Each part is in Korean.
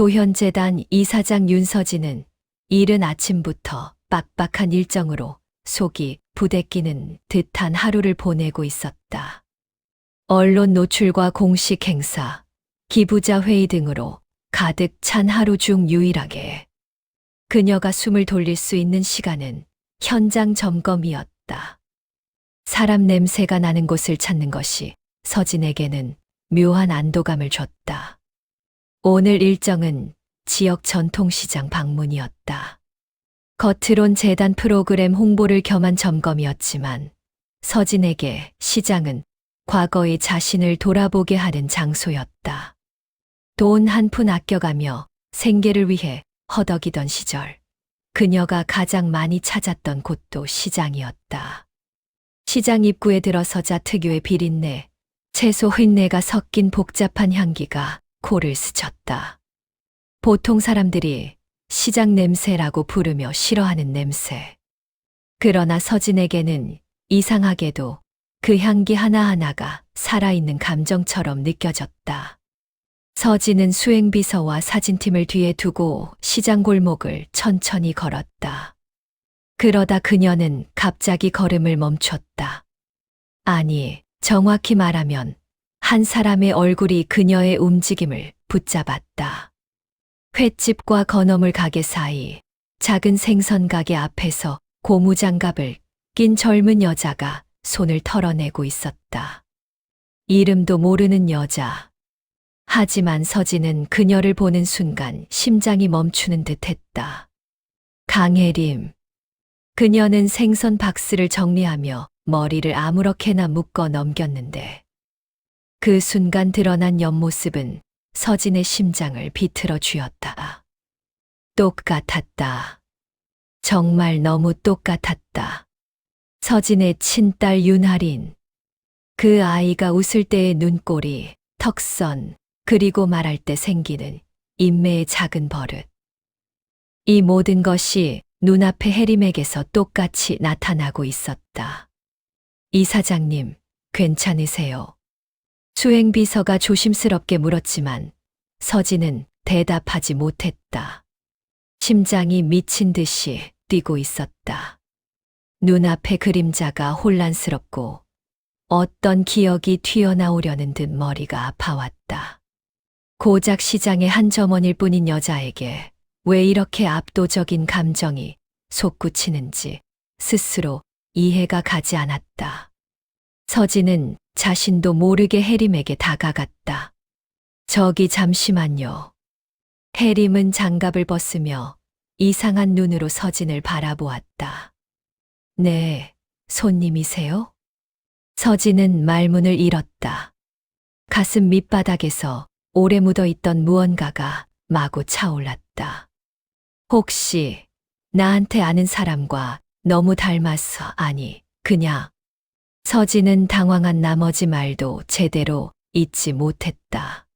도현재단 이사장 윤서진은 이른 아침부터 빡빡한 일정으로 속이 부대끼는 듯한 하루를 보내고 있었다. 언론 노출과 공식 행사, 기부자 회의 등으로 가득 찬 하루 중 유일하게 그녀가 숨을 돌릴 수 있는 시간은 현장 점검이었다. 사람 냄새가 나는 곳을 찾는 것이 서진에게는 묘한 안도감을 줬다. 오늘 일정은 지역 전통시장 방문이었다. 겉으론 재단 프로그램 홍보를 겸한 점검이었지만 서진에게 시장은 과거의 자신을 돌아보게 하는 장소였다. 돈 한 푼 아껴가며 생계를 위해 허덕이던 시절, 그녀가 가장 많이 찾았던 곳도 시장이었다. 시장 입구에 들어서자 특유의 비린내, 채소 흙내가 섞인 복잡한 향기가 코를 스쳤다. 보통 사람들이 시장 냄새라고 부르며 싫어하는 냄새. 그러나 서진에게는 이상하게도 그 향기 하나하나가 살아있는 감정처럼 느껴졌다. 서진은 수행비서와 사진팀을 뒤에 두고 시장 골목을 천천히 걸었다. 그러다 그녀는 갑자기 걸음을 멈췄다. 아니, 정확히 말하면 한 사람의 얼굴이 그녀의 움직임을 붙잡았다. 횟집과 건어물 가게 사이 작은 생선 가게 앞에서 고무장갑을 낀 젊은 여자가 손을 털어내고 있었다. 이름도 모르는 여자. 하지만 서진은 그녀를 보는 순간 심장이 멈추는 듯 했다. 강혜림. 그녀는 생선 박스를 정리하며 머리를 아무렇게나 묶어 넘겼는데 그 순간 드러난 옆모습은 서진의 심장을 비틀어 쥐었다. 똑같았다. 정말 너무 똑같았다. 서진의 친딸 윤하린. 그 아이가 웃을 때의 눈꼬리, 턱선, 그리고 말할 때 생기는 인매의 작은 버릇. 이 모든 것이 눈앞의 혜림에게서 똑같이 나타나고 있었다. 이사장님, 괜찮으세요? 수행비서가 조심스럽게 물었지만 서진은 대답하지 못했다. 심장이 미친 듯이 뛰고 있었다. 눈앞의 그림자가 혼란스럽고 어떤 기억이 튀어나오려는 듯 머리가 아파왔다. 고작 시장의 한 점원일 뿐인 여자에게 왜 이렇게 압도적인 감정이 솟구치는지 스스로 이해가 가지 않았다. 서진은 자신도 모르게 혜림에게 다가갔다. 저기 잠시만요. 혜림은 장갑을 벗으며 이상한 눈으로 서진을 바라보았다. 네, 손님이세요? 서진은 말문을 잃었다. 가슴 밑바닥에서 오래 묻어있던 무언가가 마구 차올랐다. 혹시 나한테 아는 사람과 너무 닮아서 아니, 그냥. 서진은 당황한 나머지 말도 제대로 잊지 못했다.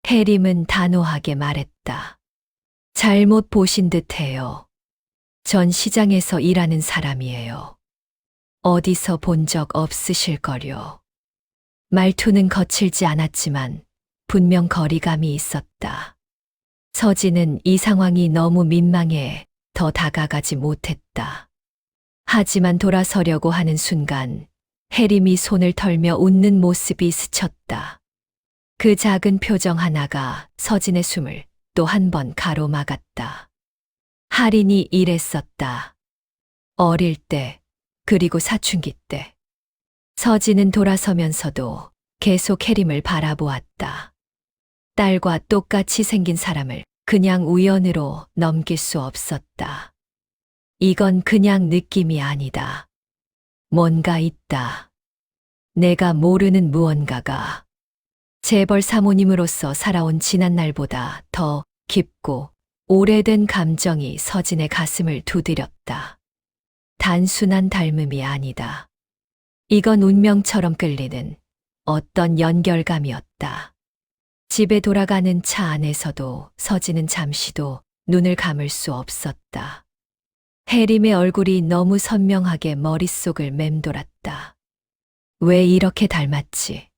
혜림은 단호하게 말했다. 잘못 보신 듯해요. 전 시장에서 일하는 사람이에요. 어디서 본 적 없으실걸요. 말투는 거칠지 않았지만 분명 거리감이 있었다. 서진은 이 상황이 너무 민망해 더 다가가지 못했다. 하지만 돌아서려고 하는 순간 혜림이 손을 털며 웃는 모습이 스쳤다. 그 작은 표정 하나가 서진의 숨을 또 한 번 가로막았다. 할인이 이랬었다. 어릴 때, 그리고 사춘기 때. 서진은 돌아서면서도 계속 혜림을 바라보았다. 딸과 똑같이 생긴 사람을 그냥 우연으로 넘길 수 없었다. 이건 그냥 느낌이 아니다. 뭔가 있다. 내가 모르는 무언가가. 재벌 사모님으로서 살아온 지난 날보다 더 깊고 오래된 감정이 서진의 가슴을 두드렸다. 단순한 닮음이 아니다. 이건 운명처럼 끌리는 어떤 연결감이었다. 집에 돌아가는 차 안에서도 서진은 잠시도 눈을 감을 수 없었다. 혜림의 얼굴이 너무 선명하게 머릿속을 맴돌았다. 왜 이렇게 닮았지?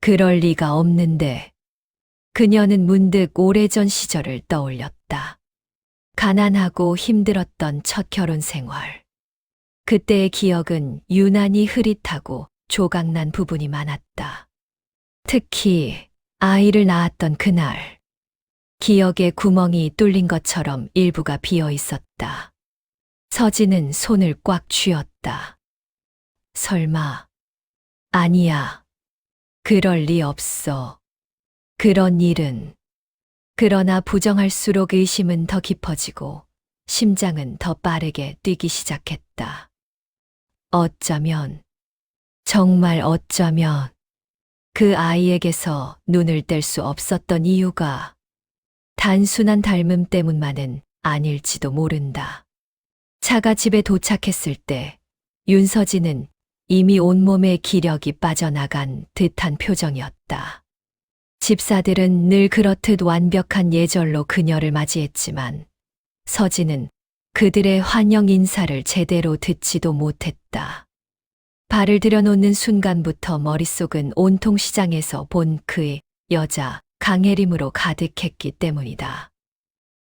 그럴 리가 없는데. 그녀는 문득 오래전 시절을 떠올렸다. 가난하고 힘들었던 첫 결혼 생활. 그때의 기억은 유난히 흐릿하고 조각난 부분이 많았다. 특히 아이를 낳았던 그날. 기억에 구멍이 뚫린 것처럼 일부가 비어 있었다. 서진은 손을 꽉 쥐었다. 설마. 아니야. 그럴 리 없어. 그런 일은. 그러나 부정할수록 의심은 더 깊어지고 심장은 더 빠르게 뛰기 시작했다. 어쩌면, 정말 어쩌면 그 아이에게서 눈을 뗄 수 없었던 이유가 단순한 닮음 때문만은 아닐지도 모른다. 차가 집에 도착했을 때 윤서진은 이미 온몸에 기력이 빠져나간 듯한 표정이었다. 집사들은 늘 그렇듯 완벽한 예절로 그녀를 맞이했지만 서진은 그들의 환영 인사를 제대로 듣지도 못했다. 발을 들여놓는 순간부터 머릿속은 온통 시장에서 본 그의 여자 강혜림으로 가득했기 때문이다.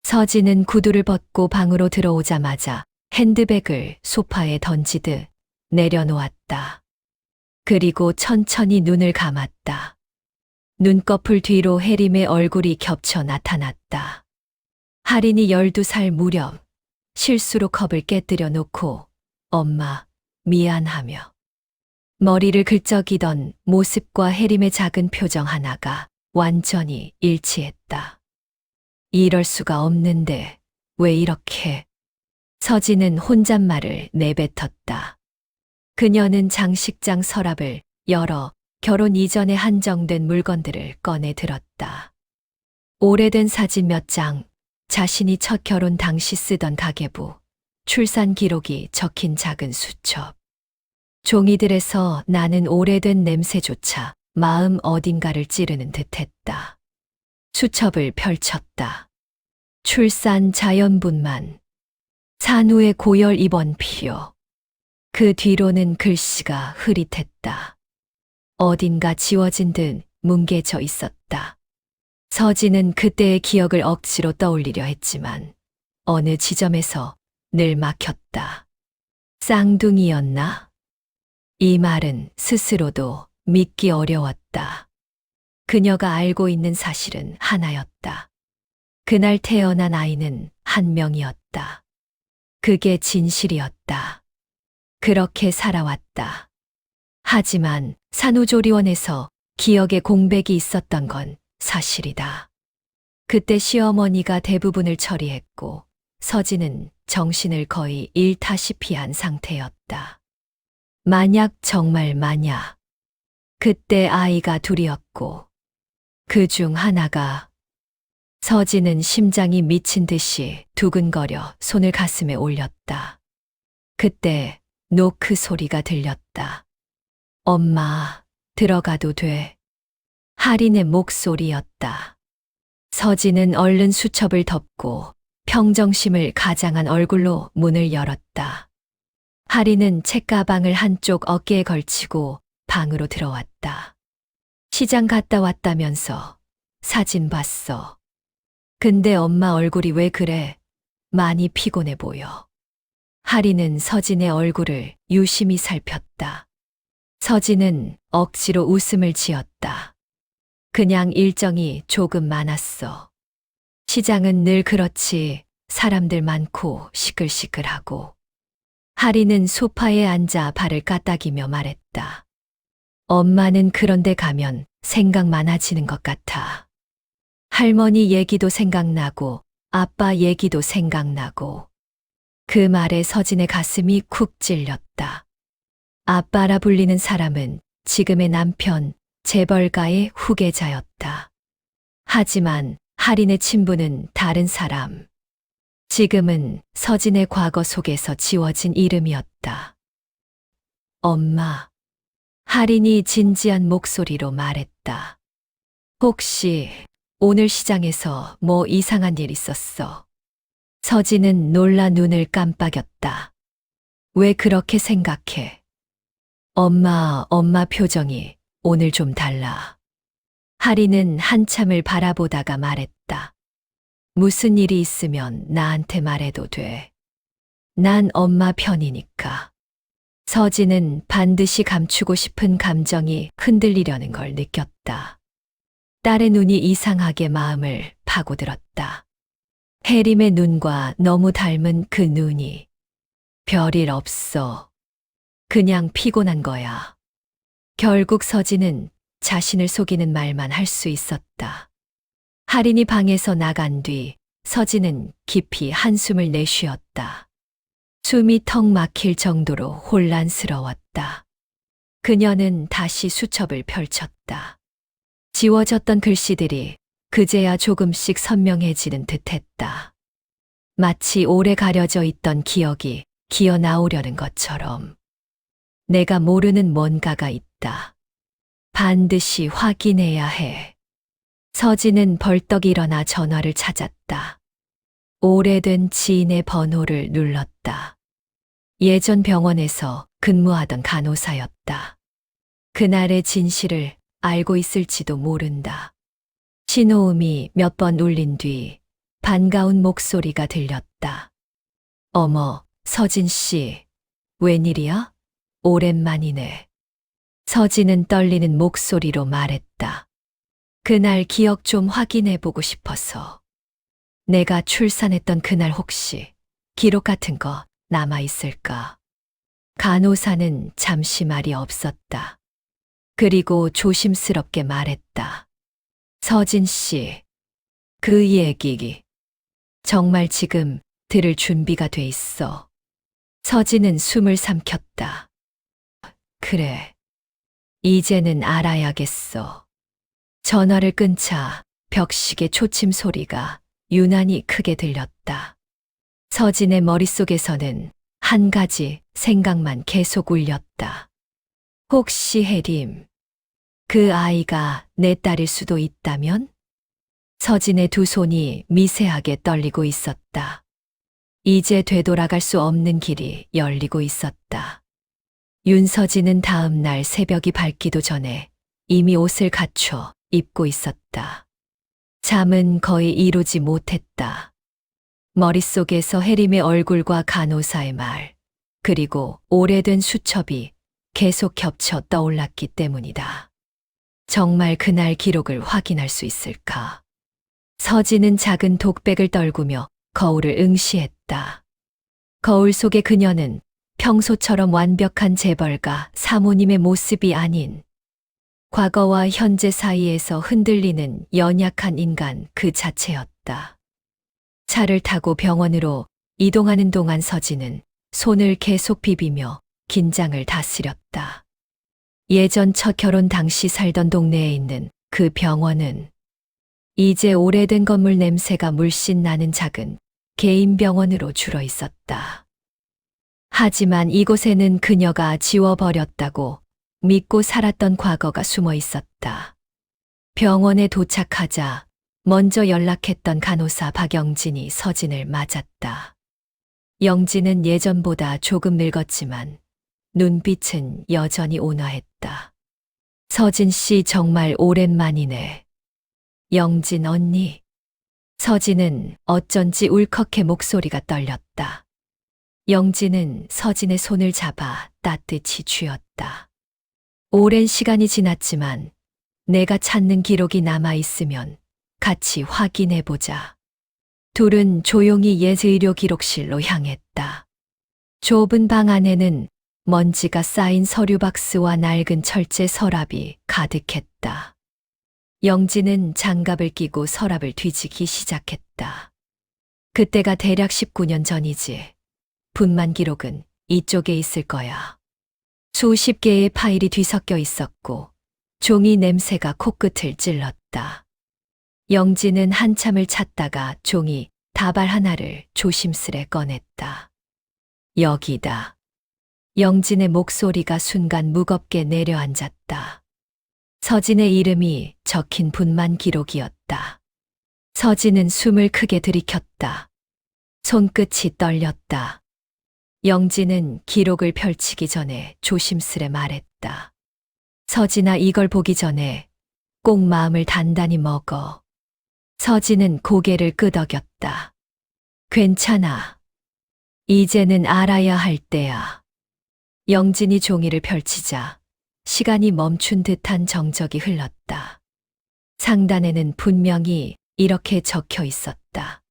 서진은 구두를 벗고 방으로 들어오자마자 핸드백을 소파에 던지듯 내려놓았다. 그리고 천천히 눈을 감았다. 눈꺼풀 뒤로 혜림의 얼굴이 겹쳐 나타났다. 할인이 12살 무렵 실수로 컵을 깨뜨려 놓고 엄마 미안하며 머리를 긁적이던 모습과 혜림의 작은 표정 하나가 완전히 일치했다. 이럴 수가 없는데 왜 이렇게. 서진은 혼잣말을 내뱉었다. 그녀는 장식장 서랍을 열어 결혼 이전에 한정된 물건들을 꺼내 들었다. 오래된 사진 몇 장, 자신이 첫 결혼 당시 쓰던 가계부, 출산 기록이 적힌 작은 수첩. 종이들에서 나는 오래된 냄새조차 마음 어딘가를 찌르는 듯했다. 수첩을 펼쳤다. 출산 자연분만, 산후의 고열 입원 필요. 그 뒤로는 글씨가 흐릿했다. 어딘가 지워진 듯 뭉개져 있었다. 서진은 그때의 기억을 억지로 떠올리려 했지만 어느 지점에서 늘 막혔다. 쌍둥이였나? 이 말은 스스로도 믿기 어려웠다. 그녀가 알고 있는 사실은 하나였다. 그날 태어난 아이는 한 명이었다. 그게 진실이었다. 그렇게 살아왔다. 하지만 산후조리원에서 기억에 공백이 있었던 건 사실이다. 그때 시어머니가 대부분을 처리했고 서진은 정신을 거의 잃다시피 한 상태였다. 정말 만약 그때 아이가 둘이었고 그 중 하나가. 서진은 심장이 미친 듯이 두근거려 손을 가슴에 올렸다. 그때 노크 소리가 들렸다. 엄마, 들어가도 돼. 할인의 목소리였다. 서진은 얼른 수첩을 덮고 평정심을 가장한 얼굴로 문을 열었다. 할인은 책가방을 한쪽 어깨에 걸치고 방으로 들어왔다. 시장 갔다 왔다면서 사진 봤어. 근데 엄마 얼굴이 왜 그래? 많이 피곤해 보여. 할인은 서진의 얼굴을 유심히 살폈다. 서진은 억지로 웃음을 지었다. 그냥 일정이 조금 많았어. 시장은 늘 그렇지. 사람들 많고 시끌시끌하고. 할인은 소파에 앉아 발을 까딱이며 말했다. 엄마는 그런데 가면 생각 많아지는 것 같아. 할머니 얘기도 생각나고 아빠 얘기도 생각나고. 그 말에 서진의 가슴이 쿡 찔렸다. 아빠라 불리는 사람은 지금의 남편 재벌가의 후계자였다. 하지만 할인의 친부는 다른 사람. 지금은 서진의 과거 속에서 지워진 이름이었다. 엄마. 할인이 진지한 목소리로 말했다. 혹시 오늘 시장에서 뭐 이상한 일 있었어? 서진은 놀라 눈을 깜빡였다. 왜 그렇게 생각해? 엄마 표정이 오늘 좀 달라. 하리는 한참을 바라보다가 말했다. 무슨 일이 있으면 나한테 말해도 돼. 난 엄마 편이니까. 서진은 반드시 감추고 싶은 감정이 흔들리려는 걸 느꼈다. 딸의 눈이 이상하게 마음을 파고들었다. 혜림의 눈과 너무 닮은 그 눈이. 별일 없어. 그냥 피곤한 거야. 결국 서진은 자신을 속이는 말만 할 수 있었다. 할인이 방에서 나간 뒤 서진은 깊이 한숨을 내쉬었다. 숨이 턱 막힐 정도로 혼란스러웠다. 그녀는 다시 수첩을 펼쳤다. 지워졌던 글씨들이 그제야 조금씩 선명해지는 듯했다. 마치 오래 가려져 있던 기억이 기어 나오려는 것처럼. 내가 모르는 뭔가가 있다. 반드시 확인해야 해. 서진은 벌떡 일어나 전화를 찾았다. 오래된 지인의 번호를 눌렀다. 예전 병원에서 근무하던 간호사였다. 그날의 진실을 알고 있을지도 모른다. 신호음이 몇 번 울린 뒤 반가운 목소리가 들렸다. 어머, 서진 씨, 웬일이야? 오랜만이네. 서진은 떨리는 목소리로 말했다. 그날 기억 좀 확인해 보고 싶어서. 내가 출산했던 그날 혹시 기록 같은 거 남아 있을까? 간호사는 잠시 말이 없었다. 그리고 조심스럽게 말했다. 서진 씨, 그 얘기 정말 지금 들을 준비가 돼 있어. 서진은 숨을 삼켰다. 그래. 이제는 알아야겠어. 전화를 끊자 벽식의 초침 소리가 유난히 크게 들렸다. 서진의 머릿속에서는 한 가지 생각만 계속 울렸다. 혹시 혜림, 그 아이가 내 딸일 수도 있다면? 서진의 두 손이 미세하게 떨리고 있었다. 이제 되돌아갈 수 없는 길이 열리고 있었다. 윤서진은 다음 날 새벽이 밝기도 전에 이미 옷을 갖춰 입고 있었다. 잠은 거의 이루지 못했다. 머릿속에서 혜림의 얼굴과 간호사의 말, 그리고 오래된 수첩이 계속 겹쳐 떠올랐기 때문이다. 정말 그날 기록을 확인할 수 있을까? 서진은 작은 독백을 떨구며 거울을 응시했다. 거울 속의 그녀는 평소처럼 완벽한 재벌가 사모님의 모습이 아닌 과거와 현재 사이에서 흔들리는 연약한 인간 그 자체였다. 차를 타고 병원으로 이동하는 동안 서진은 손을 계속 비비며 긴장을 다스렸다. 예전 첫 결혼 당시 살던 동네에 있는 그 병원은 이제 오래된 건물 냄새가 물씬 나는 작은 개인 병원으로 줄어 있었다. 하지만 이곳에는 그녀가 지워버렸다고 믿고 살았던 과거가 숨어 있었다. 병원에 도착하자 먼저 연락했던 간호사 박영진이 서진을 맞았다. 영진은 예전보다 조금 늙었지만 눈빛은 여전히 온화했다. 서진 씨 정말 오랜만이네. 영진 언니. 서진은 어쩐지 울컥해 목소리가 떨렸다. 영진은 서진의 손을 잡아 따뜻히 쥐었다. 오랜 시간이 지났지만 내가 찾는 기록이 남아 있으면 같이 확인해 보자. 둘은 조용히 옛 의료 기록실로 향했다. 좁은 방 안에는 먼지가 쌓인 서류 박스와 낡은 철제 서랍이 가득했다. 영진은 장갑을 끼고 서랍을 뒤지기 시작했다. 그때가 대략 19년 전이지. 분만 기록은 이쪽에 있을 거야. 수십 개의 파일이 뒤섞여 있었고 종이 냄새가 코끝을 찔렀다. 영진은 한참을 찾다가 종이 다발 하나를 조심스레 꺼냈다. 여기다. 영진의 목소리가 순간 무겁게 내려앉았다. 서진의 이름이 적힌 분만 기록이었다. 서진은 숨을 크게 들이켰다. 손끝이 떨렸다. 영진은 기록을 펼치기 전에 조심스레 말했다. 서진아, 이걸 보기 전에 꼭 마음을 단단히 먹어. 서진은 고개를 끄덕였다. 괜찮아. 이제는 알아야 할 때야. 영진이 종이를 펼치자 시간이 멈춘 듯한 정적이 흘렀다. 상단에는 분명히 이렇게 적혀 있었다.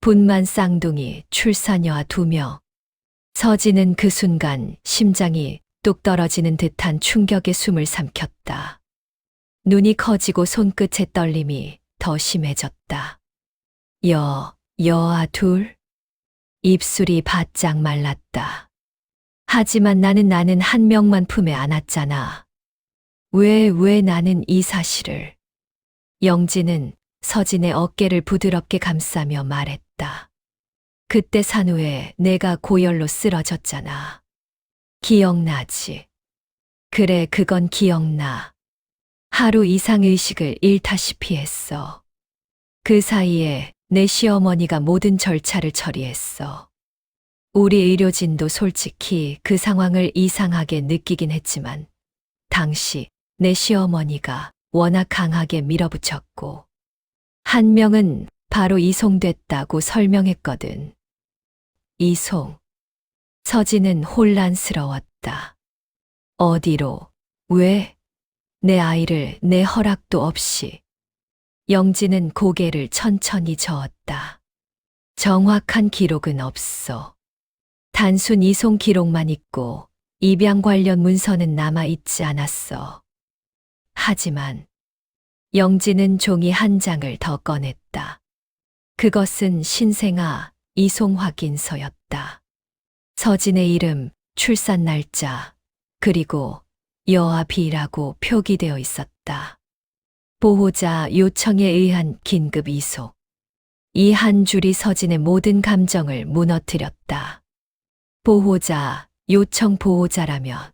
분만 쌍둥이 출산여아 2명. 서진은 그 순간 심장이 뚝 떨어지는 듯한 충격에 숨을 삼켰다. 눈이 커지고 손끝의 떨림이 더 심해졌다. 여아 2? 입술이 바짝 말랐다. 하지만 나는 한 명만 품에 안았잖아. 왜 나는 이 사실을. 영진은 서진의 어깨를 부드럽게 감싸며 말했다. 그때 산후에 내가 고열로 쓰러졌잖아. 기억나지? 그래, 그건 기억나. 하루 이상 의식을 잃다시피 했어. 그 사이에 내 시어머니가 모든 절차를 처리했어. 우리 의료진도 솔직히 그 상황을 이상하게 느끼긴 했지만, 당시 내 시어머니가 워낙 강하게 밀어붙였고, 한 명은 바로 이송됐다고 설명했거든. 이송. 서진은 혼란스러웠다. 어디로? 왜? 내 아이를 내 허락도 없이. 영진은 고개를 천천히 저었다. 정확한 기록은 없어. 단순 이송 기록만 있고 입양 관련 문서는 남아 있지 않았어. 하지만 영진은 종이 한 장을 더 꺼냈다. 그것은 신생아 이송 확인서였다. 서진의 이름, 출산 날짜, 그리고 여아 B라고 표기되어 있었다. 보호자 요청에 의한 긴급 이송. 이 한 줄이 서진의 모든 감정을 무너뜨렸다. 보호자, 요청 보호자라면.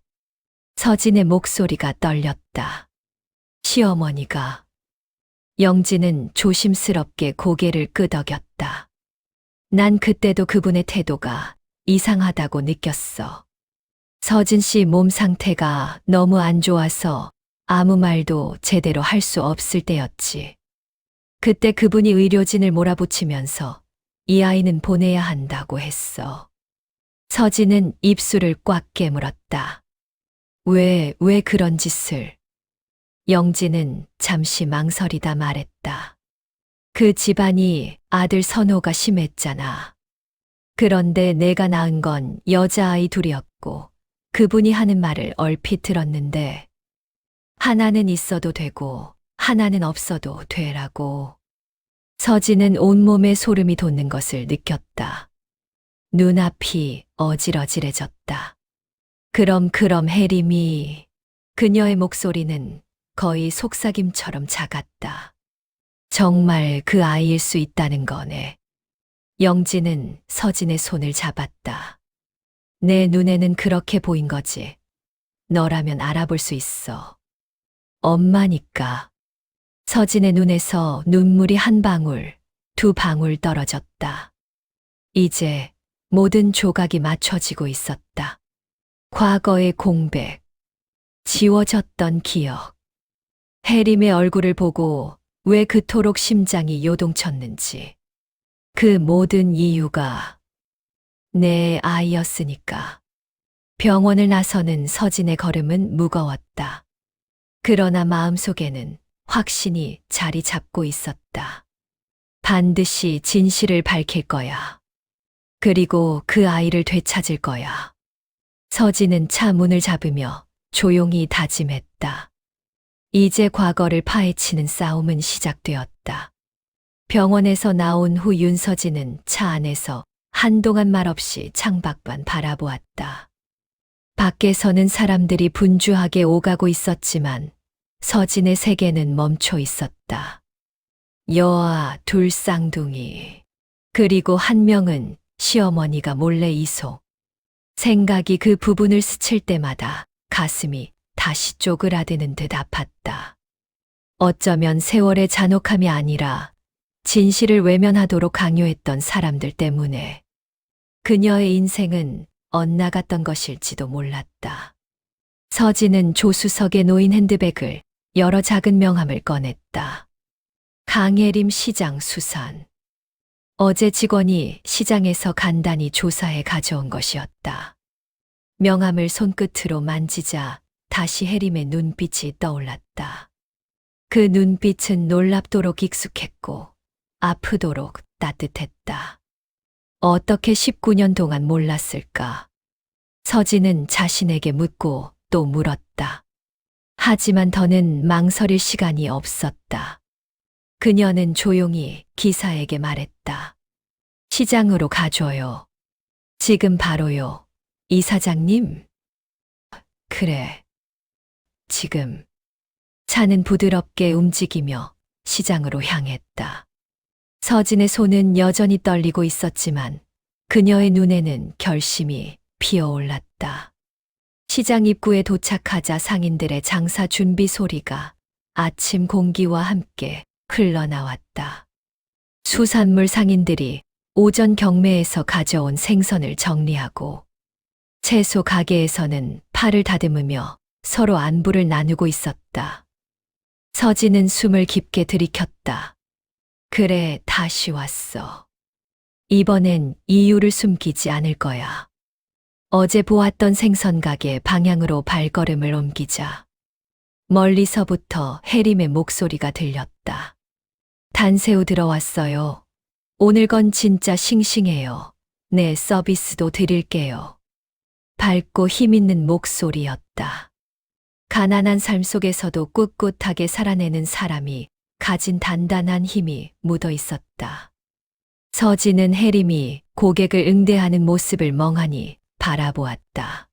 서진의 목소리가 떨렸다. 시어머니가. 영진은 조심스럽게 고개를 끄덕였다. 난 그때도 그분의 태도가 이상하다고 느꼈어. 서진 씨 몸 상태가 너무 안 좋아서 아무 말도 제대로 할 수 없을 때였지. 그때 그분이 의료진을 몰아붙이면서 이 아이는 보내야 한다고 했어. 서진은 입술을 꽉 깨물었다. 왜 그런 짓을? 영진은 잠시 망설이다 말했다. 그 집안이 아들 선호가 심했잖아. 그런데 내가 낳은 건 여자아이 둘이었고 그분이 하는 말을 얼핏 들었는데 하나는 있어도 되고 하나는 없어도 되라고. 서진은 온몸에 소름이 돋는 것을 느꼈다. 눈앞이 어질어질해졌다. 그럼 혜림이. 그녀의 목소리는 거의 속삭임처럼 작았다. 정말 그 아이일 수 있다는 거네. 영진은 서진의 손을 잡았다. 내 눈에는 그렇게 보인 거지. 너라면 알아볼 수 있어. 엄마니까. 서진의 눈에서 눈물이 한 방울, 두 방울 떨어졌다. 이제 모든 조각이 맞춰지고 있었다. 과거의 공백, 지워졌던 기억. 혜림의 얼굴을 보고 왜 그토록 심장이 요동쳤는지. 그 모든 이유가 내 아이였으니까. 병원을 나서는 서진의 걸음은 무거웠다. 그러나 마음속에는 확신이 자리 잡고 있었다. 반드시 진실을 밝힐 거야. 그리고 그 아이를 되찾을 거야. 서진은 차 문을 잡으며 조용히 다짐했다. 이제 과거를 파헤치는 싸움은 시작되었다. 병원에서 나온 후 윤서진은 차 안에서 한동안 말없이 창밖만 바라보았다. 밖에서는 사람들이 분주하게 오가고 있었지만 서진의 세계는 멈춰 있었다. 여아 2 쌍둥이. 그리고 한 명은 시어머니가 몰래 이송. 생각이 그 부분을 스칠 때마다 가슴이 다시 쪼그라드는 듯 아팠다. 어쩌면 세월의 잔혹함이 아니라 진실을 외면하도록 강요했던 사람들 때문에 그녀의 인생은 엇나갔던 것일지도 몰랐다. 서진은 조수석에 놓인 핸드백을 여러 작은 명함을 꺼냈다. 강혜림 시장 수산. 어제 직원이 시장에서 간단히 조사해 가져온 것이었다. 명함을 손끝으로 만지자 다시 혜림의 눈빛이 떠올랐다. 그 눈빛은 놀랍도록 익숙했고 아프도록 따뜻했다. 어떻게 19년 동안 몰랐을까? 서진은 자신에게 묻고 또 물었다. 하지만 더는 망설일 시간이 없었다. 그녀는 조용히 기사에게 말했다. 시장으로 가줘요. 지금 바로요. 이사장님? 그래. 지금. 차는 부드럽게 움직이며 시장으로 향했다. 서진의 손은 여전히 떨리고 있었지만 그녀의 눈에는 결심이 피어올랐다. 시장 입구에 도착하자 상인들의 장사 준비 소리가 아침 공기와 함께 흘러나왔다. 수산물 상인들이 오전 경매에서 가져온 생선을 정리하고 채소 가게에서는 팔을 다듬으며 서로 안부를 나누고 있었다. 서진은 숨을 깊게 들이켰다. 그래, 다시 왔어. 이번엔 이유를 숨기지 않을 거야. 어제 보았던 생선 가게 방향으로 발걸음을 옮기자 멀리서부터 혜림의 목소리가 들렸다. 단새우 들어왔어요. 오늘 건 진짜 싱싱해요. 네, 서비스도 드릴게요. 밝고 힘있는 목소리였다. 가난한 삶 속에서도 꿋꿋하게 살아내는 사람이 가진 단단한 힘이 묻어 있었다. 서진은 혜림이 고객을 응대하는 모습을 멍하니 바라보았다.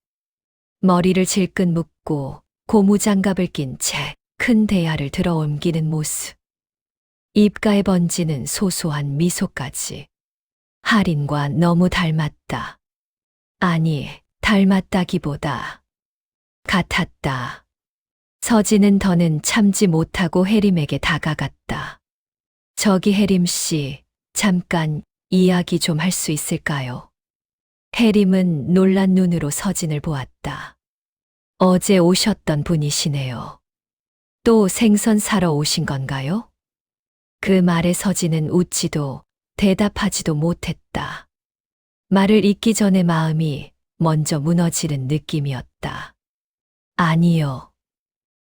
머리를 질끈 묶고 고무장갑을 낀 채 큰 대야를 들어 옮기는 모습. 입가에 번지는 소소한 미소까지. 할인과 너무 닮았다. 아니, 닮았다기보다 같았다. 서진은 더는 참지 못하고 혜림에게 다가갔다. 저기 혜림 씨, 잠깐 이야기 좀 할 수 있을까요? 혜림은 놀란 눈으로 서진을 보았다. 어제 오셨던 분이시네요. 또 생선 사러 오신 건가요? 그 말에 서진은 웃지도 대답하지도 못했다. 말을 잇기 전에 마음이 먼저 무너지는 느낌이었다. 아니요.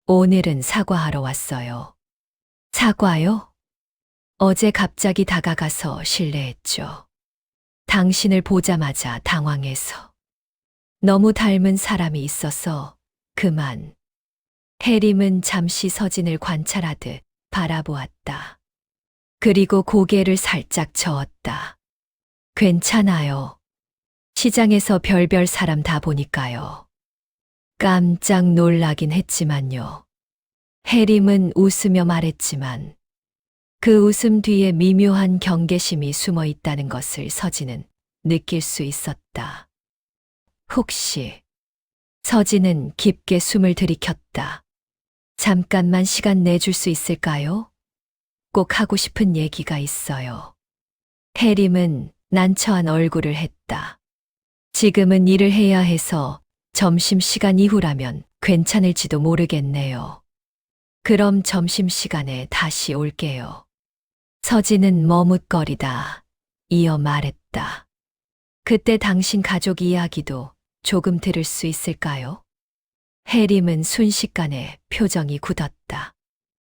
오늘은 사과하러 왔어요. 사과요? 어제 갑자기 다가가서 실례했죠. 당신을 보자마자 당황해서. 너무 닮은 사람이 있어서 그만. 혜림은 잠시 서진을 관찰하듯 바라보았다. 그리고 고개를 살짝 저었다. 괜찮아요. 시장에서 별별 사람 다 보니까요. 깜짝 놀라긴 했지만요. 혜림은 웃으며 말했지만 그 웃음 뒤에 미묘한 경계심이 숨어 있다는 것을 서진은 느낄 수 있었다. 혹시 서진은 깊게 숨을 들이켰다. 잠깐만 시간 내줄 수 있을까요? 꼭 하고 싶은 얘기가 있어요. 혜림은 난처한 얼굴을 했다. 지금은 일을 해야 해서 점심시간 이후라면 괜찮을지도 모르겠네요. 그럼 점심시간에 다시 올게요. 서진은 머뭇거리다 이어 말했다. 그때 당신 가족 이야기도 조금 들을 수 있을까요? 혜림은 순식간에 표정이 굳었다.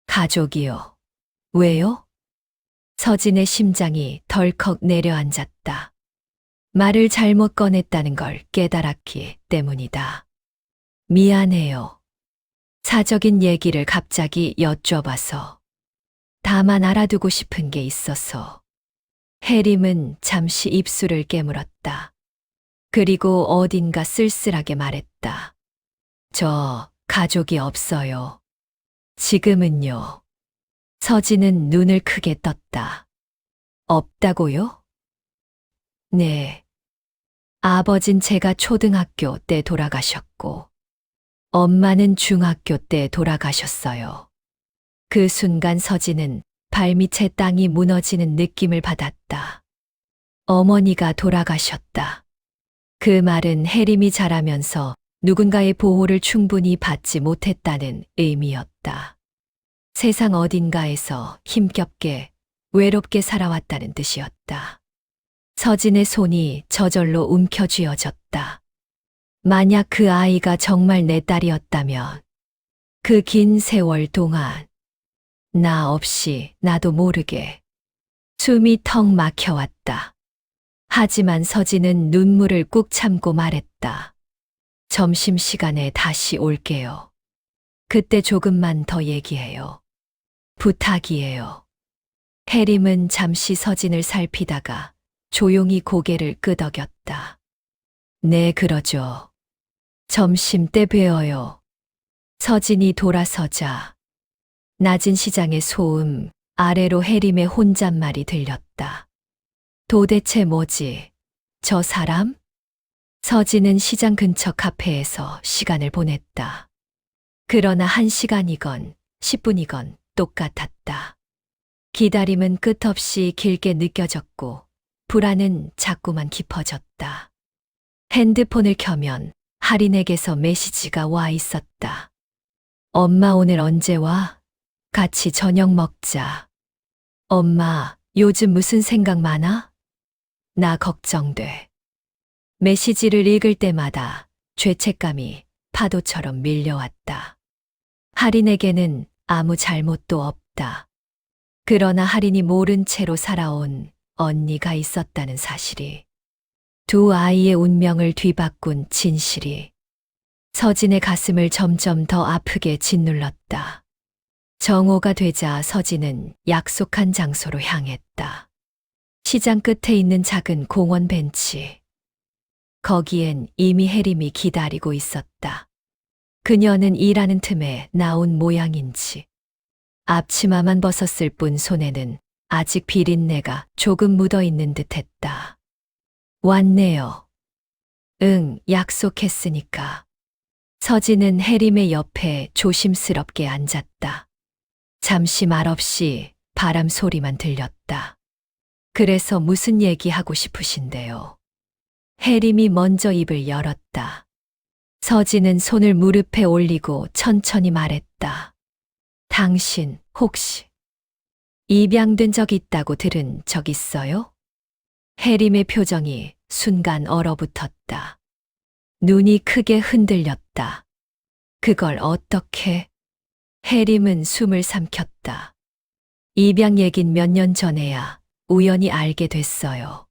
가족이요? 왜요? 서진의 심장이 덜컥 내려앉았다. 말을 잘못 꺼냈다는 걸 깨달았기 때문이다. 미안해요. 사적인 얘기를 갑자기 여쭤봐서. 다만 알아두고 싶은 게 있어서. 혜림은 잠시 입술을 깨물었다. 그리고 어딘가 쓸쓸하게 말했다. 저 가족이 없어요. 지금은요. 서진은 눈을 크게 떴다. 없다고요? 네. 아버진 제가 초등학교 때 돌아가셨고, 엄마는 중학교 때 돌아가셨어요. 그 순간 서진은 발밑에 땅이 무너지는 느낌을 받았다. 어머니가 돌아가셨다. 그 말은 혜림이 자라면서 누군가의 보호를 충분히 받지 못했다는 의미였다. 세상 어딘가에서 힘겹게 외롭게 살아왔다는 뜻이었다. 서진의 손이 저절로 움켜쥐어졌다. 만약 그 아이가 정말 내 딸이었다면 그 긴 세월 동안 나 없이 나도 모르게 숨이 턱 막혀왔다. 하지만 서진은 눈물을 꾹 참고 말했다. 점심시간에 다시 올게요. 그때 조금만 더 얘기해요. 부탁이에요. 해림은 잠시 서진을 살피다가 조용히 고개를 끄덕였다. 네, 그러죠. 점심 때 뵈어요. 서진이 돌아서자 낮은 시장의 소음 아래로 해림의 혼잣말이 들렸다. 도대체 뭐지? 저 사람? 서진은 시장 근처 카페에서 시간을 보냈다. 그러나 1시간이건 10분이건 똑같았다. 기다림은 끝없이 길게 느껴졌고 불안은 자꾸만 깊어졌다. 핸드폰을 켜면 할인에게서 메시지가 와 있었다. 엄마 오늘 언제 와? 같이 저녁 먹자. 엄마, 요즘 무슨 생각 많아? 나 걱정돼. 메시지를 읽을 때마다 죄책감이 파도처럼 밀려왔다. 할인에게는 아무 잘못도 없다. 그러나 할인이 모른 채로 살아온 언니가 있었다는 사실이, 두 아이의 운명을 뒤바꾼 진실이 서진의 가슴을 점점 더 아프게 짓눌렀다. 정오가 되자 서진은 약속한 장소로 향했다. 시장 끝에 있는 작은 공원 벤치. 거기엔 이미 해림이 기다리고 있었다. 그녀는 일하는 틈에 나온 모양인지 앞치마만 벗었을 뿐 손에는 아직 비린내가 조금 묻어 있는 듯 했다. 왔네요. 응, 약속했으니까. 서진은 해림의 옆에 조심스럽게 앉았다. 잠시 말없이 바람 소리만 들렸다. 그래서 무슨 얘기하고 싶으신데요? 해림이 먼저 입을 열었다. 서진은 손을 무릎에 올리고 천천히 말했다. 당신 혹시 입양된 적 있다고 들은 적 있어요? 해림의 표정이 순간 얼어붙었다. 눈이 크게 흔들렸다. 그걸 어떻게? 해림은 숨을 삼켰다. 입양 얘긴 몇 년 전에야 우연히 알게 됐어요.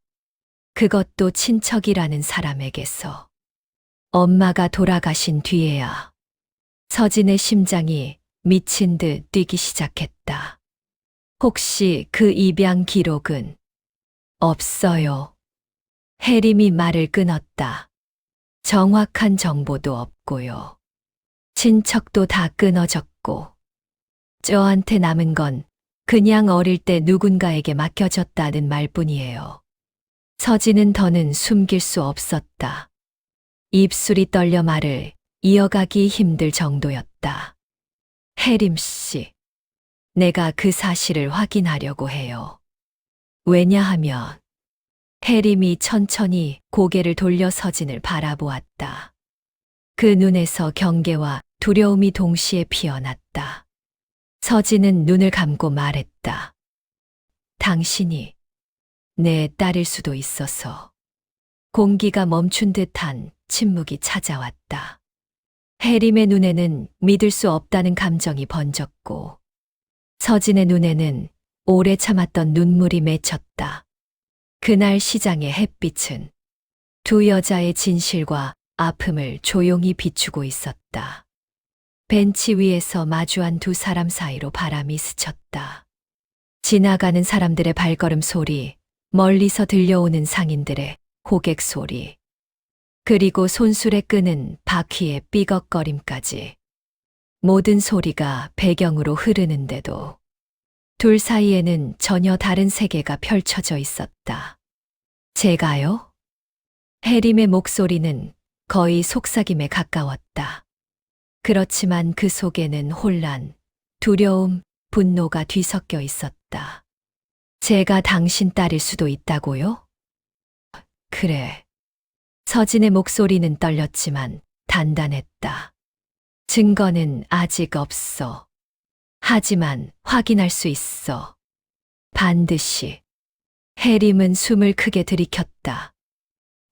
그것도 친척이라는 사람에게서. 엄마가 돌아가신 뒤에야. 서진의 심장이 미친 듯 뛰기 시작했다. 혹시 그 입양 기록은? 없어요. 해림이 말을 끊었다. 정확한 정보도 없고요. 친척도 다 끊어졌고. 저한테 남은 건 그냥 어릴 때 누군가에게 맡겨졌다는 말뿐이에요. 서진은 더는 숨길 수 없었다. 입술이 떨려 말을 이어가기 힘들 정도였다. 해림 씨, 내가 그 사실을 확인하려고 해요. 왜냐하면 해림이 천천히 고개를 돌려 서진을 바라보았다. 그 눈에서 경계와 두려움이 동시에 피어났다. 서진은 눈을 감고 말했다. 당신이 내 딸일 수도 있어서. 공기가 멈춘 듯한 침묵이 찾아왔다. 해림의 눈에는 믿을 수 없다는 감정이 번졌고 서진의 눈에는 오래 참았던 눈물이 맺혔다. 그날 시장의 햇빛은 두 여자의 진실과 아픔을 조용히 비추고 있었다. 벤치 위에서 마주한 두 사람 사이로 바람이 스쳤다. 지나가는 사람들의 발걸음 소리, 멀리서 들려오는 상인들의 고객 소리, 그리고 손술에 끄는 바퀴의 삐걱거림까지. 모든 소리가 배경으로 흐르는데도 둘 사이에는 전혀 다른 세계가 펼쳐져 있었다. 제가요? 해림의 목소리는 거의 속삭임에 가까웠다. 그렇지만 그 속에는 혼란, 두려움, 분노가 뒤섞여 있었다. 제가 당신 딸일 수도 있다고요? 그래. 서진의 목소리는 떨렸지만 단단했다. 증거는 아직 없어. 하지만 확인할 수 있어. 반드시. 해림은 숨을 크게 들이켰다.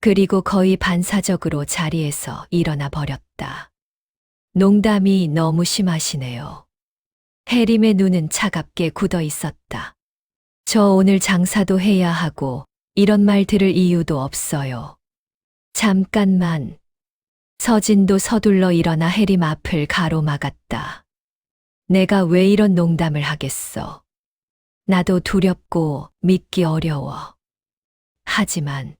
그리고 거의 반사적으로 자리에서 일어나 버렸다. 농담이 너무 심하시네요. 해림의 눈은 차갑게 굳어 있었다. 저 오늘 장사도 해야 하고 이런 말 들을 이유도 없어요. 잠깐만. 서진도 서둘러 일어나 해림 앞을 가로막았다. 내가 왜 이런 농담을 하겠어. 나도 두렵고 믿기 어려워. 하지만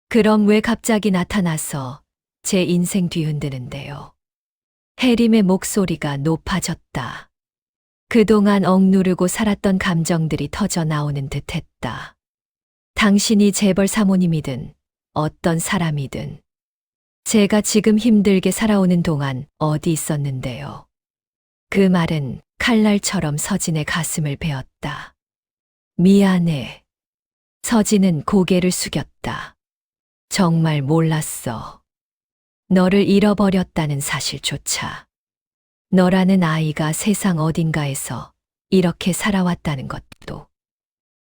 그럼 왜 갑자기 나타나서 제 인생 뒤흔드는데요. 해림의 목소리가 높아졌다. 그동안 억누르고 살았던 감정들이 터져 나오는 듯 했다. 당신이 재벌 사모님이든 어떤 사람이든 제가 지금 힘들게 살아오는 동안 어디 있었는데요. 그 말은 칼날처럼 서진의 가슴을 베었다. 미안해. 서진은 고개를 숙였다. 정말 몰랐어. 너를 잃어버렸다는 사실조차. 너라는 아이가 세상 어딘가에서 이렇게 살아왔다는 것도.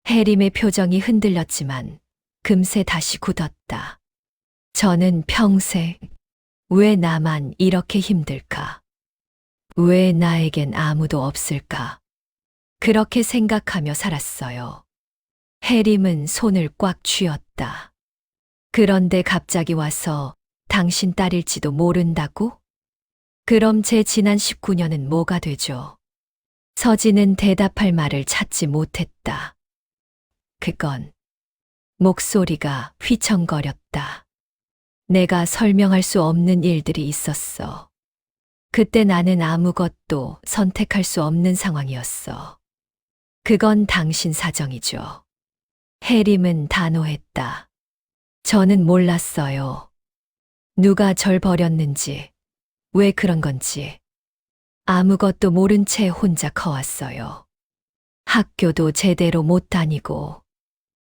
해림의 표정이 흔들렸지만 금세 다시 굳었다. 저는 평생 왜 나만 이렇게 힘들까? 왜 나에겐 아무도 없을까? 그렇게 생각하며 살았어요. 해림은 손을 꽉 쥐었다. 그런데 갑자기 와서 당신 딸일지도 모른다고? 그럼 제 지난 19년은 뭐가 되죠? 서진은 대답할 말을 찾지 못했다. 그건 목소리가 휘청거렸다. 내가 설명할 수 없는 일들이 있었어. 그때 나는 아무것도 선택할 수 없는 상황이었어. 그건 당신 사정이죠. 해림은 단호했다. 저는 몰랐어요. 누가 절 버렸는지, 왜 그런 건지. 아무것도 모른 채 혼자 커왔어요. 학교도 제대로 못 다니고,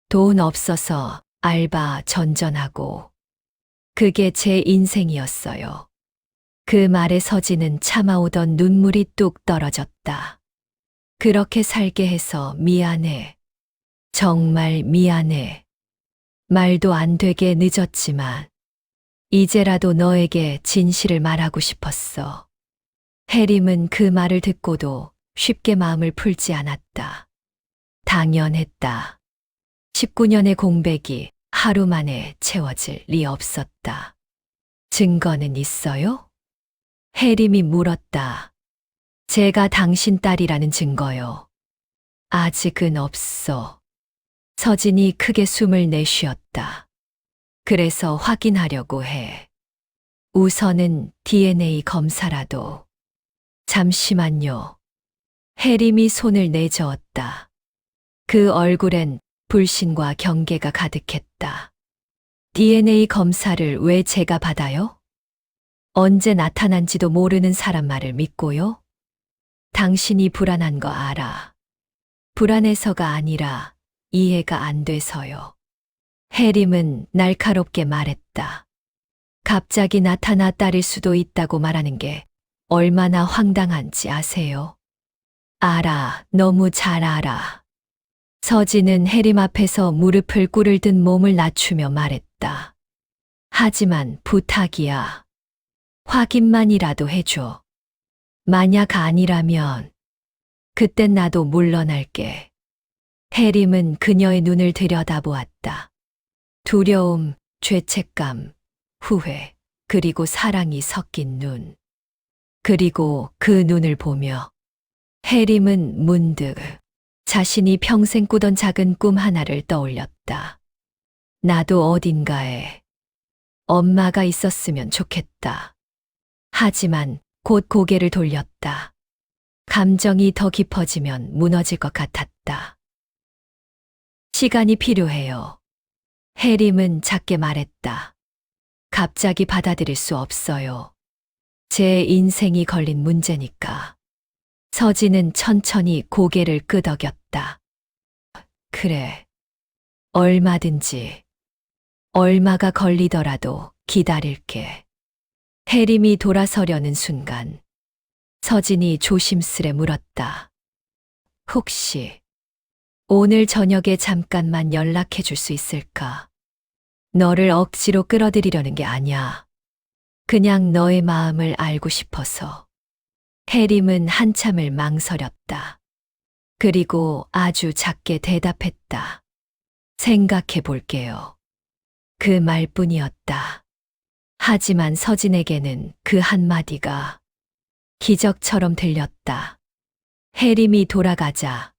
돈 없어서 알바 전전하고, 그게 제 인생이었어요. 그 말에 서진은 참아오던 눈물이 뚝 떨어졌다. 그렇게 살게 해서 미안해. 정말 미안해. 말도 안 되게 늦었지만, 이제라도 너에게 진실을 말하고 싶었어. 해림은 그 말을 듣고도 쉽게 마음을 풀지 않았다. 당연했다. 19년의 공백이 하루 만에 채워질 리 없었다. 증거는 있어요? 해림이 물었다. 제가 당신 딸이라는 증거요. 아직은 없어. 서진이 크게 숨을 내쉬었다. 그래서 확인하려고 해. 우선은 DNA 검사라도. 잠시만요. 해림이 손을 내저었다. 그 얼굴엔 불신과 경계가 가득했다. DNA 검사를 왜 제가 받아요? 언제 나타난지도 모르는 사람 말을 믿고요? 당신이 불안한 거 알아. 불안해서가 아니라 이해가 안 돼서요. 해림은 날카롭게 말했다. 갑자기 나타나 딸일 수도 있다고 말하는 게 얼마나 황당한지 아세요? 알아, 너무 잘 알아. 서진은 해림 앞에서 무릎을 꿇을 듯 몸을 낮추며 말했다. 하지만 부탁이야. 확인만이라도 해줘. 만약 아니라면 그땐 나도 물러날게. 해림은 그녀의 눈을 들여다보았다. 두려움, 죄책감, 후회, 그리고 사랑이 섞인 눈. 그리고 그 눈을 보며 해림은 문득 자신이 평생 꾸던 작은 꿈 하나를 떠올렸다. 나도 어딘가에 엄마가 있었으면 좋겠다. 하지만 곧 고개를 돌렸다. 감정이 더 깊어지면 무너질 것 같았다. 시간이 필요해요. 해림은 작게 말했다. 갑자기 받아들일 수 없어요. 제 인생이 걸린 문제니까. 서진은 천천히 고개를 끄덕였다. 그래. 얼마든지. 얼마가 걸리더라도 기다릴게. 해림이 돌아서려는 순간 서진이 조심스레 물었다. 혹시 오늘 저녁에 잠깐만 연락해 줄 수 있을까? 너를 억지로 끌어들이려는 게 아니야. 그냥 너의 마음을 알고 싶어서. 해림은 한참을 망설였다. 그리고 아주 작게 대답했다. 생각해 볼게요. 그 말뿐이었다. 하지만 서진에게는 그 한마디가 기적처럼 들렸다. 해림이 돌아가자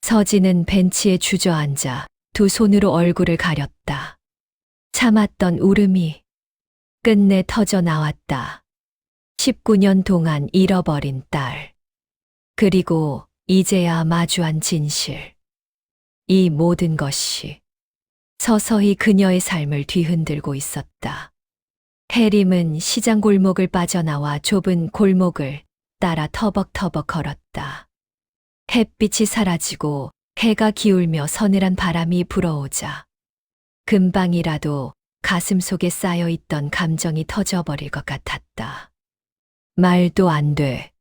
서진은 벤치에 주저앉아 두 손으로 얼굴을 가렸다. 참았던 울음이 끝내 터져 나왔다. 19년 동안 잃어버린 딸. 그리고 이제야 마주한 진실. 이 모든 것이 서서히 그녀의 삶을 뒤흔들고 있었다. 해림은 시장 골목을 빠져나와 좁은 골목을 따라 터벅터벅 걸었다. 햇빛이 사라지고 해가 기울며 서늘한 바람이 불어오자 금방이라도 가슴 속에 쌓여있던 감정이 터져버릴 것 같았다. 말도 안 돼.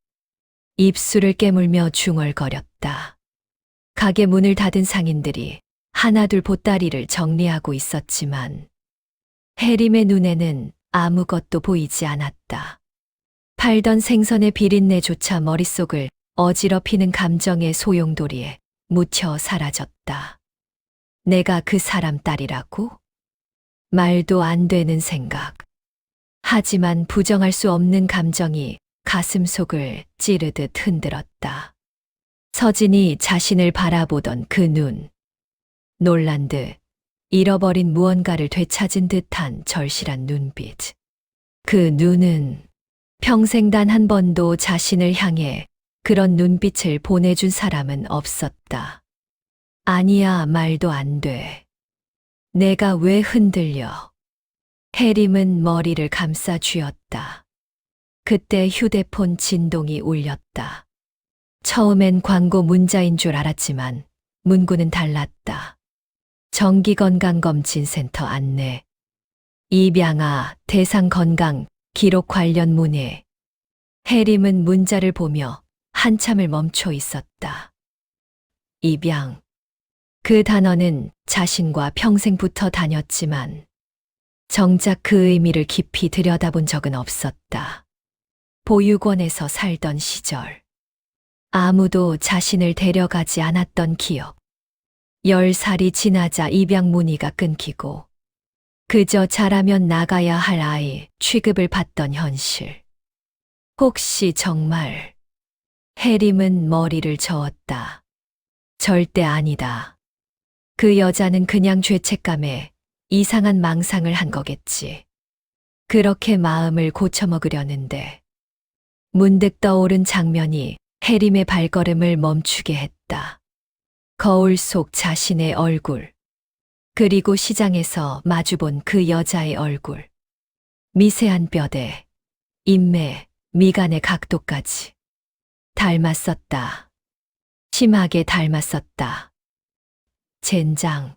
입술을 깨물며 중얼거렸다. 가게 문을 닫은 상인들이 하나둘 보따리를 정리하고 있었지만 해림의 눈에는 아무것도 보이지 않았다. 팔던 생선의 비린내조차 머릿속을 어지럽히는 감정의 소용돌이에 묻혀 사라졌다. 내가 그 사람 딸이라고? 말도 안 되는 생각. 하지만 부정할 수 없는 감정이 가슴 속을 찌르듯 흔들었다. 서진이 자신을 바라보던 그 눈. 놀란 듯 잃어버린 무언가를 되찾은 듯한 절실한 눈빛. 그 눈은 평생 단 한 번도 자신을 향해 그런 눈빛을 보내준 사람은 없었다. 아니야, 말도 안 돼. 내가 왜 흔들려? 해림은 머리를 감싸 쥐었다. 그때 휴대폰 진동이 울렸다. 처음엔 광고 문자인 줄 알았지만 문구는 달랐다. 정기건강검진센터 안내. 입양아 대상건강 기록 관련 문의. 해림은 문자를 보며 한참을 멈춰 있었다. 입양. 그 단어는 자신과 평생 붙어 다녔지만 정작 그 의미를 깊이 들여다본 적은 없었다. 보육원에서 살던 시절. 아무도 자신을 데려가지 않았던 기억. 10살이 지나자 입양 문의가 끊기고 그저 자라면 나가야 할 아이 취급을 받던 현실. 혹시 정말 해림은 머리를 저었다. 절대 아니다. 그 여자는 그냥 죄책감에 이상한 망상을 한 거겠지. 그렇게 마음을 고쳐먹으려는데 문득 떠오른 장면이 해림의 발걸음을 멈추게 했다. 거울 속 자신의 얼굴. 그리고 시장에서 마주본 그 여자의 얼굴. 미세한 뼈대, 인매, 미간의 각도까지. 닮았었다. 심하게 닮았었다. 젠장.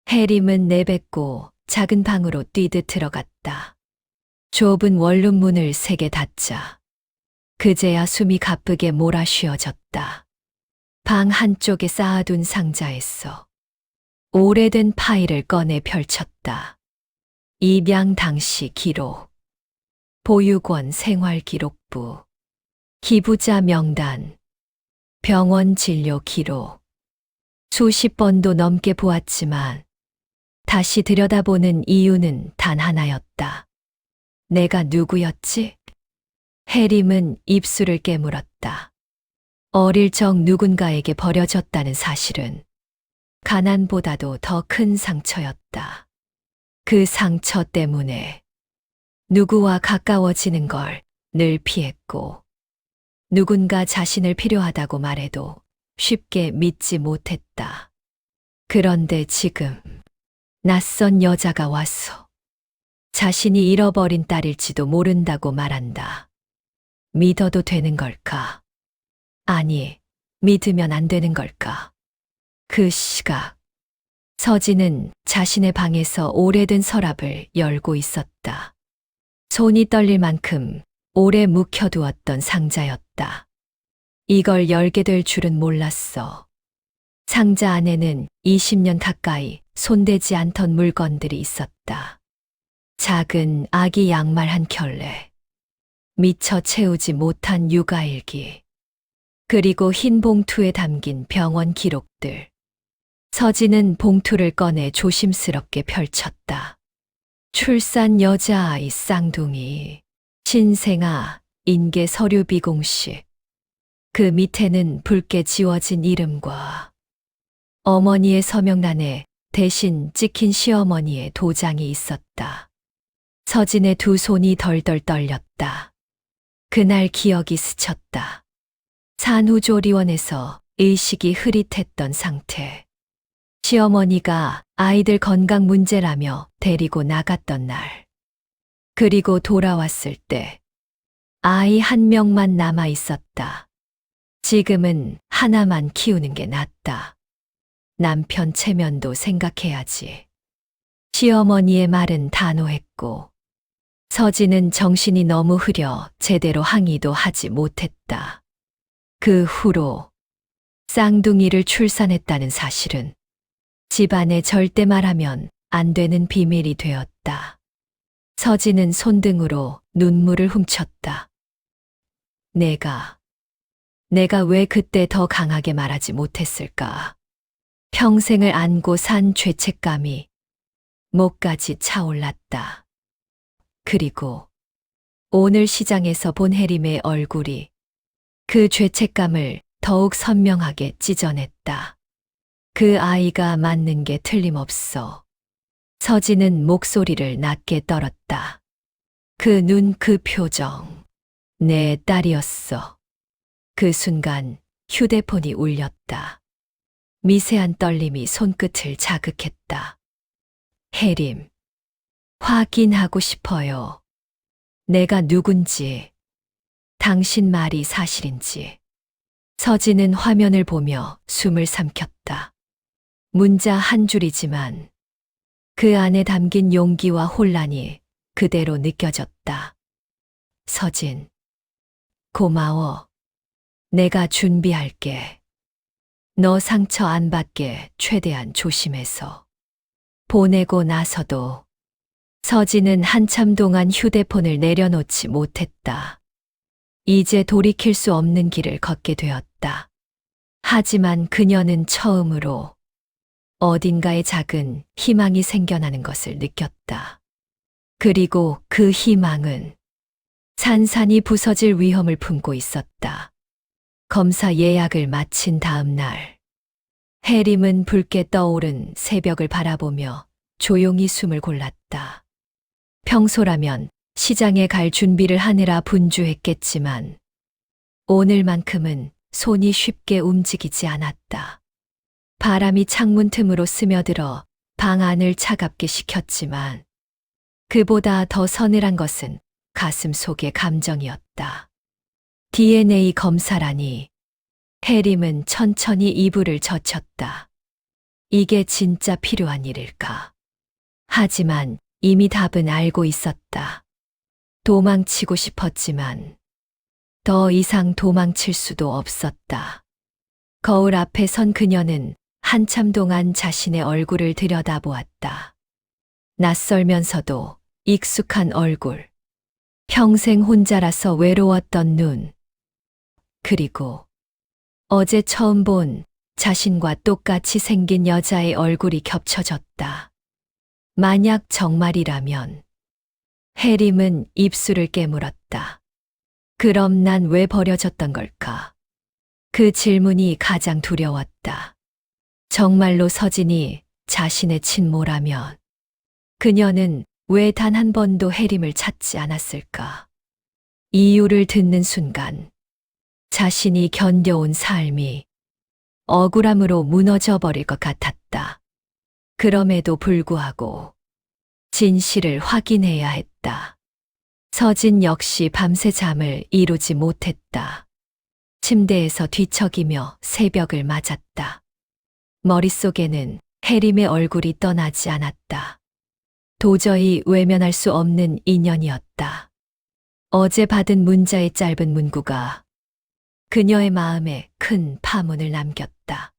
해림은 내뱉고 작은 방으로 뛰듯 들어갔다. 좁은 원룸 문을 세게 닫자. 그제야 숨이 가쁘게 몰아쉬어졌다. 방 한쪽에 쌓아둔 상자에서 오래된 파일을 꺼내 펼쳤다. 입양 당시 기록, 보육원 생활기록부, 기부자 명단, 병원 진료 기록. 수십 번도 넘게 보았지만 다시 들여다보는 이유는 단 하나였다. 내가 누구였지? 해림은 입술을 깨물었다. 어릴 적 누군가에게 버려졌다는 사실은 가난보다도 더 큰 상처였다. 그 상처 때문에 누구와 가까워지는 걸 늘 피했고 누군가 자신을 필요하다고 말해도 쉽게 믿지 못했다. 그런데 지금 낯선 여자가 와서 자신이 잃어버린 딸일지도 모른다고 말한다. 믿어도 되는 걸까? 아니, 믿으면 안 되는 걸까? 그 시각, 서진은 자신의 방에서 오래된 서랍을 열고 있었다. 손이 떨릴 만큼 오래 묵혀두었던 상자였다. 이걸 열게 될 줄은 몰랐어. 상자 안에는 20년 가까이 손대지 않던 물건들이 있었다. 작은 아기 양말 한 켤레, 미처 채우지 못한 육아일기, 그리고 흰 봉투에 담긴 병원 기록들. 서진은 봉투를 꺼내 조심스럽게 펼쳤다. 출산 여자아이 쌍둥이, 신생아, 인계 서류 비공식. 그 밑에는 붉게 지워진 이름과 어머니의 서명란에 대신 찍힌 시어머니의 도장이 있었다. 서진의 두 손이 덜덜 떨렸다. 그날 기억이 스쳤다. 산후조리원에서 의식이 흐릿했던 상태. 시어머니가 아이들 건강 문제라며 데리고 나갔던 날. 그리고 돌아왔을 때 아이 한 명만 남아 있었다. 지금은 하나만 키우는 게 낫다. 남편 체면도 생각해야지. 시어머니의 말은 단호했고 서진은 정신이 너무 흐려 제대로 항의도 하지 못했다. 그 후로 쌍둥이를 출산했다는 사실은 집안에 절대 말하면 안 되는 비밀이 되었다. 서진은 손등으로 눈물을 훔쳤다. 내가 왜 그때 더 강하게 말하지 못했을까? 평생을 안고 산 죄책감이 목까지 차올랐다. 그리고 오늘 시장에서 본 혜림의 얼굴이 그 죄책감을 더욱 선명하게 찢어냈다. 그 아이가 맞는 게 틀림없어. 서진은 목소리를 낮게 떨었다. 그 눈, 그 표정. 내 딸이었어. 그 순간 휴대폰이 울렸다. 미세한 떨림이 손끝을 자극했다. 혜림, 확인하고 싶어요. 내가 누군지, 당신 말이 사실인지. 서진은 화면을 보며 숨을 삼켰다. 문자 한 줄이지만 그 안에 담긴 용기와 혼란이 그대로 느껴졌다. 서진, 고마워. 내가 준비할게. 너 상처 안 받게 최대한 조심해서. 보내고 나서도 서진은 한참 동안 휴대폰을 내려놓지 못했다. 이제 돌이킬 수 없는 길을 걷게 되었다. 하지만 그녀는 처음으로 어딘가에 작은 희망이 생겨나는 것을 느꼈다. 그리고 그 희망은 산산이 부서질 위험을 품고 있었다. 검사 예약을 마친 다음 날, 혜림은 붉게 떠오른 새벽을 바라보며 조용히 숨을 골랐다. 평소라면 시장에 갈 준비를 하느라 분주했겠지만 오늘만큼은 손이 쉽게 움직이지 않았다. 바람이 창문 틈으로 스며들어 방 안을 차갑게 식혔지만 그보다 더 서늘한 것은 가슴 속의 감정이었다. DNA 검사라니. 혜림은 천천히 이불을 젖혔다. 이게 진짜 필요한 일일까? 하지만 이미 답은 알고 있었다. 도망치고 싶었지만 더 이상 도망칠 수도 없었다. 거울 앞에 선 그녀는 한참 동안 자신의 얼굴을 들여다보았다. 낯설면서도 익숙한 얼굴. 평생 혼자라서 외로웠던 눈. 그리고 어제 처음 본 자신과 똑같이 생긴 여자의 얼굴이 겹쳐졌다. 만약 정말이라면. 혜림은 입술을 깨물었다. 그럼 난 왜 버려졌던 걸까? 그 질문이 가장 두려웠다. 정말로 서진이 자신의 친모라면 그녀는 왜 단 한 번도 혜림을 찾지 않았을까? 이유를 듣는 순간 자신이 견뎌온 삶이 억울함으로 무너져 버릴 것 같았다. 그럼에도 불구하고 진실을 확인해야 했다. 서진 역시 밤새 잠을 이루지 못했다. 침대에서 뒤척이며 새벽을 맞았다. 머릿속에는 혜림의 얼굴이 떠나지 않았다. 도저히 외면할 수 없는 인연이었다. 어제 받은 문자의 짧은 문구가 그녀의 마음에 큰 파문을 남겼다.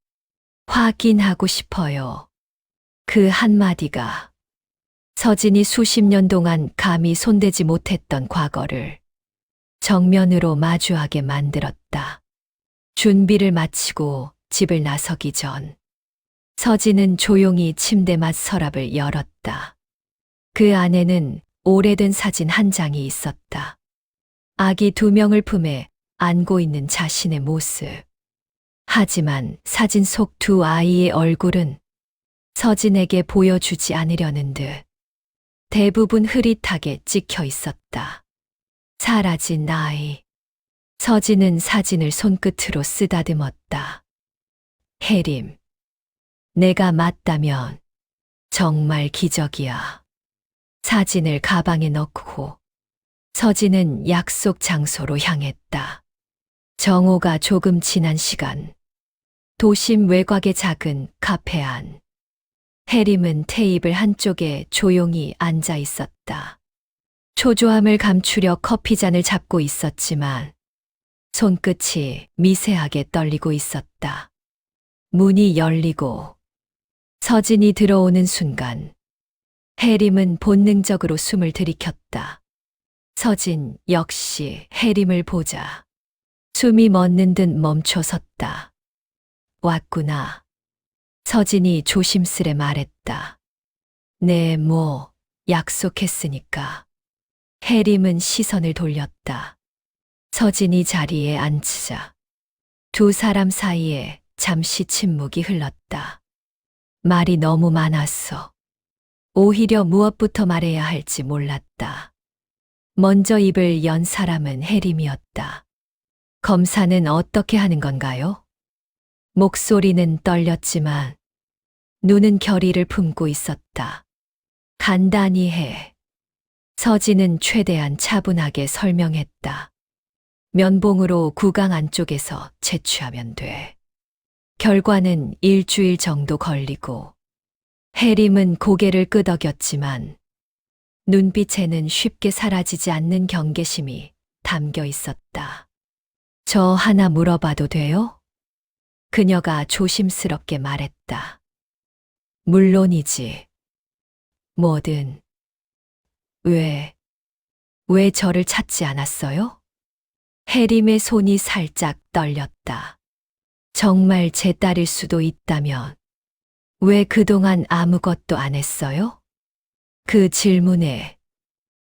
확인하고 싶어요. 그 한마디가 서진이 수십 년 동안 감히 손대지 못했던 과거를 정면으로 마주하게 만들었다. 준비를 마치고 집을 나서기 전 서진은 조용히 침대맡 서랍을 열었다. 그 안에는 오래된 사진 한 장이 있었다. 아기 2명을 품에 안고 있는 자신의 모습. 하지만 사진 속 2아이의 얼굴은 서진에게 보여주지 않으려는 듯 대부분 흐릿하게 찍혀 있었다. 사라진 아이. 서진은 사진을 손끝으로 쓰다듬었다. 혜림. 내가 맞다면 정말 기적이야. 사진을 가방에 넣고 서진은 약속 장소로 향했다. 정오가 조금 지난 시간. 도심 외곽의 작은 카페 안. 혜림은 테이블 한쪽에 조용히 앉아 있었다. 초조함을 감추려 커피잔을 잡고 있었지만 손끝이 미세하게 떨리고 있었다. 문이 열리고 서진이 들어오는 순간 혜림은 본능적으로 숨을 들이켰다. 서진 역시 혜림을 보자 숨이 멎는 듯 멈춰 섰다. 왔구나. 서진이 조심스레 말했다. 네, 약속했으니까. 혜림은 시선을 돌렸다. 서진이 자리에 앉자 2사람 사이에 잠시 침묵이 흘렀다. 말이 너무 많았어. 오히려 무엇부터 말해야 할지 몰랐다. 먼저 입을 연 사람은 혜림이었다. 검사는 어떻게 하는 건가요? 목소리는 떨렸지만 눈은 결의를 품고 있었다. 간단히 해. 서진은 최대한 차분하게 설명했다. 면봉으로 구강 안쪽에서 채취하면 돼. 결과는 일주일 정도 걸리고 혜림은 고개를 끄덕였지만 눈빛에는 쉽게 사라지지 않는 경계심이 담겨 있었다. 저 하나 물어봐도 돼요? 그녀가 조심스럽게 말했다. 물론이지. 뭐든. 왜 저를 찾지 않았어요? 혜림의 손이 살짝 떨렸다. 정말 제 딸일 수도 있다면 왜 그동안 아무것도 안 했어요? 그 질문에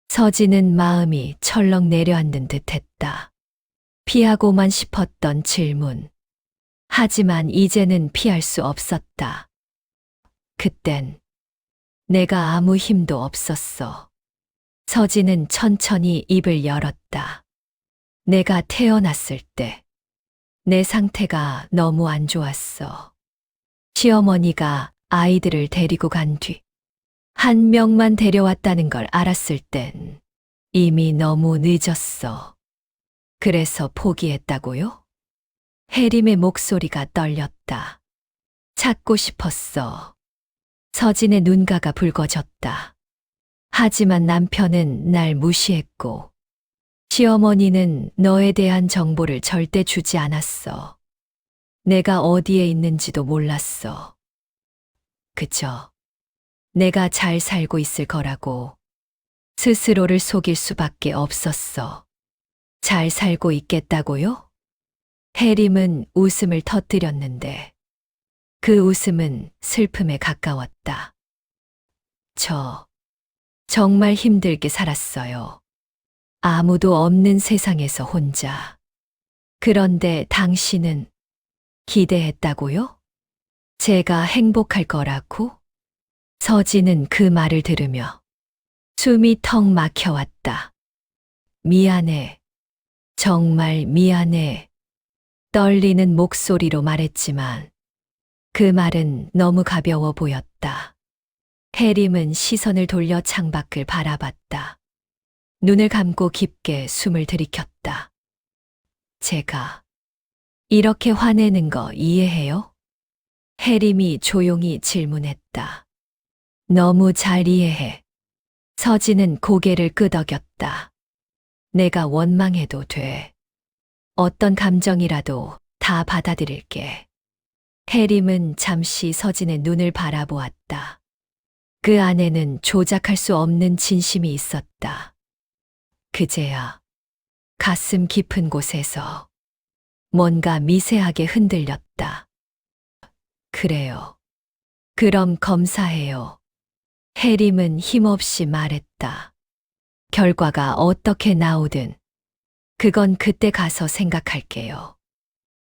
서진은 마음이 철렁 내려앉는 듯했다. 피하고만 싶었던 질문. 하지만 이제는 피할 수 없었다. 그땐 내가 아무 힘도 없었어. 서진은 천천히 입을 열었다. 내가 태어났을 때 내 상태가 너무 안 좋았어. 시어머니가 아이들을 데리고 간 뒤 한 명만 데려왔다는 걸 알았을 땐 이미 너무 늦었어. 그래서 포기했다고요? 혜림의 목소리가 떨렸다. 찾고 싶었어. 서진의 눈가가 붉어졌다. 하지만 남편은 날 무시했고 시어머니는 너에 대한 정보를 절대 주지 않았어. 내가 어디에 있는지도 몰랐어. 그저 내가 잘 살고 있을 거라고 스스로를 속일 수밖에 없었어. 잘 살고 있겠다고요? 혜림은 웃음을 터뜨렸는데 그 웃음은 슬픔에 가까웠다. 저 정말 힘들게 살았어요. 아무도 없는 세상에서 혼자. 그런데 당신은 기대했다고요? 제가 행복할 거라고? 서진은 그 말을 들으며 숨이 턱 막혀왔다. 미안해. 정말 미안해. 떨리는 목소리로 말했지만 그 말은 너무 가벼워 보였다. 혜림은 시선을 돌려 창밖을 바라봤다. 눈을 감고 깊게 숨을 들이켰다. 제가 이렇게 화내는 거 이해해요? 혜림이 조용히 질문했다. 너무 잘 이해해. 서진은 고개를 끄덕였다. 내가 원망해도 돼. 어떤 감정이라도 다 받아들일게. 해림은 잠시 서진의 눈을 바라보았다. 그 안에는 조작할 수 없는 진심이 있었다. 그제야 가슴 깊은 곳에서 뭔가 미세하게 흔들렸다. 그래요. 그럼 검사해요. 해림은 힘없이 말했다. 결과가 어떻게 나오든 그건 그때 가서 생각할게요.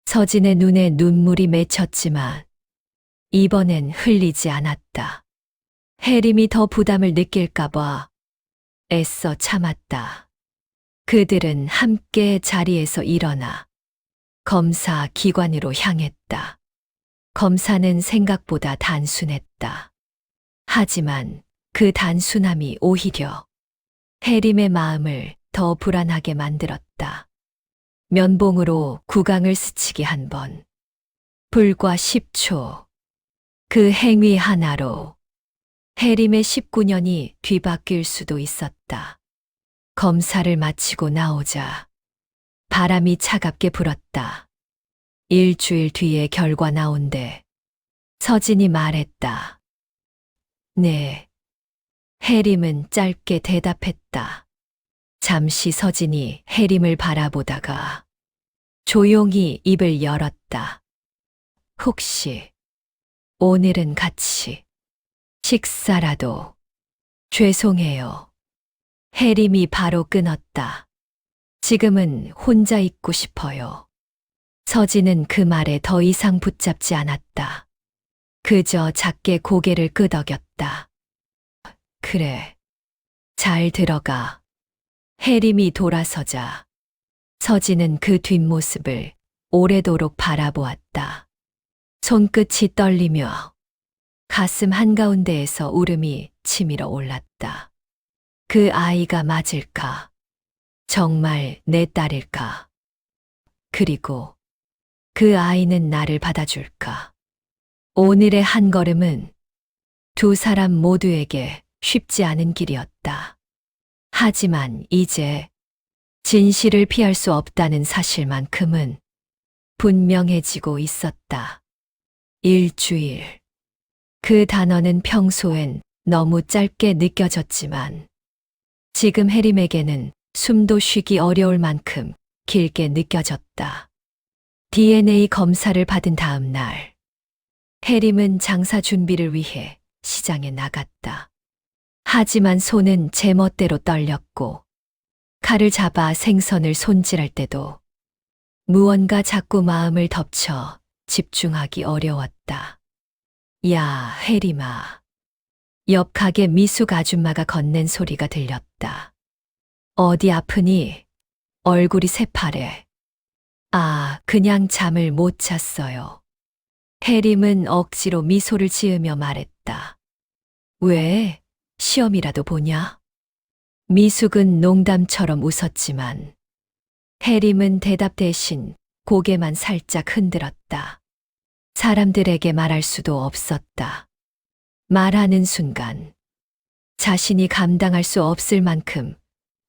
서진의 눈에 눈물이 맺혔지만 이번엔 흘리지 않았다. 해림이 더 부담을 느낄까봐 애써 참았다. 그들은 함께 자리에서 일어나 검사 기관으로 향했다. 검사는 생각보다 단순했다. 하지만 그 단순함이 오히려 해림의 마음을 더 불안하게 만들었다. 면봉으로 구강을 스치기 한 번. 불과 10초. 그 행위 하나로 해림의 19년이 뒤바뀔 수도 있었다. 검사를 마치고 나오자 바람이 차갑게 불었다. 일주일 뒤에 결과 나온대. 서진이 말했다. 네. 해림은 짧게 대답했다. 잠시 서진이 해림을 바라보다가 조용히 입을 열었다. 혹시 오늘은 같이 식사라도. 죄송해요. 해림이 바로 끊었다. 지금은 혼자 있고 싶어요. 서진은 그 말에 더 이상 붙잡지 않았다. 그저 작게 고개를 끄덕였다. 그래. 잘 들어가. 해림이 돌아서자 서진은 그 뒷모습을 오래도록 바라보았다. 손끝이 떨리며 가슴 한가운데에서 울음이 치밀어 올랐다. 그 아이가 맞을까? 정말 내 딸일까? 그리고 그 아이는 나를 받아줄까? 오늘의 한 걸음은 두 사람 모두에게 쉽지 않은 길이었다. 하지만 이제 진실을 피할 수 없다는 사실만큼은 분명해지고 있었다. 일주일. 그 단어는 평소엔 너무 짧게 느껴졌지만 지금 해림에게는 숨도 쉬기 어려울 만큼 길게 느껴졌다. DNA 검사를 받은 다음 날, 해림은 장사 준비를 위해 시장에 나갔다. 하지만 손은 제멋대로 떨렸고 칼을 잡아 생선을 손질할 때도 무언가 자꾸 마음을 덮쳐 집중하기 어려웠다. 야, 해림아. 옆 가게 미숙 아줌마가 건넨 소리가 들렸다. 어디 아프니? 얼굴이 새파래. 아, 그냥 잠을 못 잤어요. 해림은 억지로 미소를 지으며 말했다. 왜? 시험이라도 보냐? 미숙은 농담처럼 웃었지만 해림은 대답 대신 고개만 살짝 흔들었다. 사람들에게 말할 수도 없었다. 말하는 순간 자신이 감당할 수 없을 만큼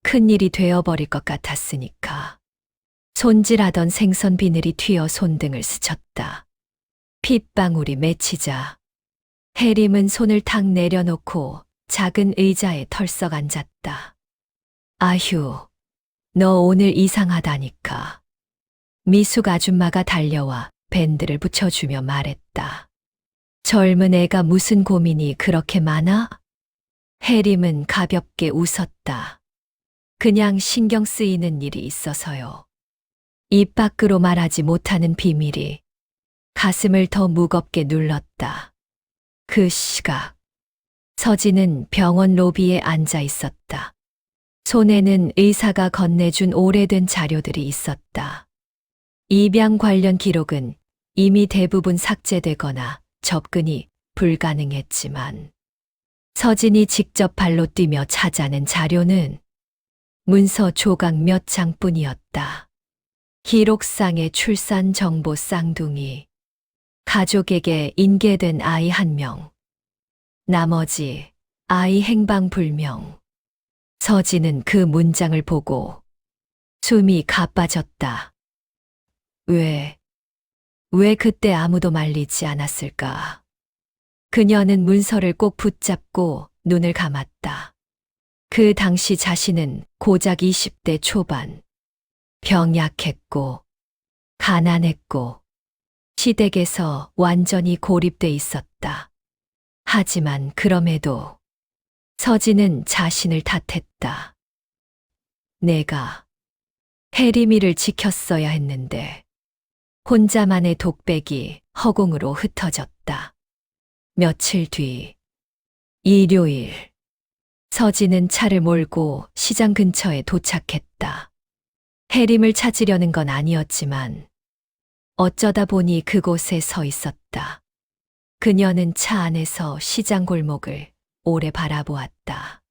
큰 일이 되어버릴 것 같았으니까. 손질하던 생선 비늘이 튀어 손등을 스쳤다. 핏방울이 맺히자 해림은 손을 탁 내려놓고 작은 의자에 털썩 앉았다. 아휴, 너 오늘 이상하다니까. 미숙 아줌마가 달려와 밴드를 붙여주며 말했다. 젊은 애가 무슨 고민이 그렇게 많아? 해림은 가볍게 웃었다. 그냥 신경 쓰이는 일이 있어서요. 입 밖으로 말하지 못하는 비밀이 가슴을 더 무겁게 눌렀다. 그 시각, 서진은 병원 로비에 앉아 있었다. 손에는 의사가 건네준 오래된 자료들이 있었다. 입양 관련 기록은 이미 대부분 삭제되거나 접근이 불가능했지만 서진이 직접 발로 뛰며 찾아낸 자료는 문서 조각 몇 장뿐이었다. 기록상의 출산 정보 쌍둥이, 가족에게 인계된 아이 1명, 나머지 아이 행방불명. 서진은 그 문장을 보고 숨이 가빠졌다. 왜 그때 아무도 말리지 않았을까? 그녀는 문서를 꼭 붙잡고 눈을 감았다. 그 당시 자신은 고작 20대 초반. 병약했고, 가난했고, 시댁에서 완전히 고립돼 있었다. 하지만 그럼에도 서진은 자신을 탓했다. 내가 혜림이를 지켰어야 했는데 혼자만의 독백이 허공으로 흩어졌다. 며칠 뒤 일요일 서진은 차를 몰고 시장 근처에 도착했다. 혜림을 찾으려는 건 아니었지만 어쩌다 보니 그곳에 서 있었다. 그녀는 차 안에서 시장 골목을 오래 바라보았다.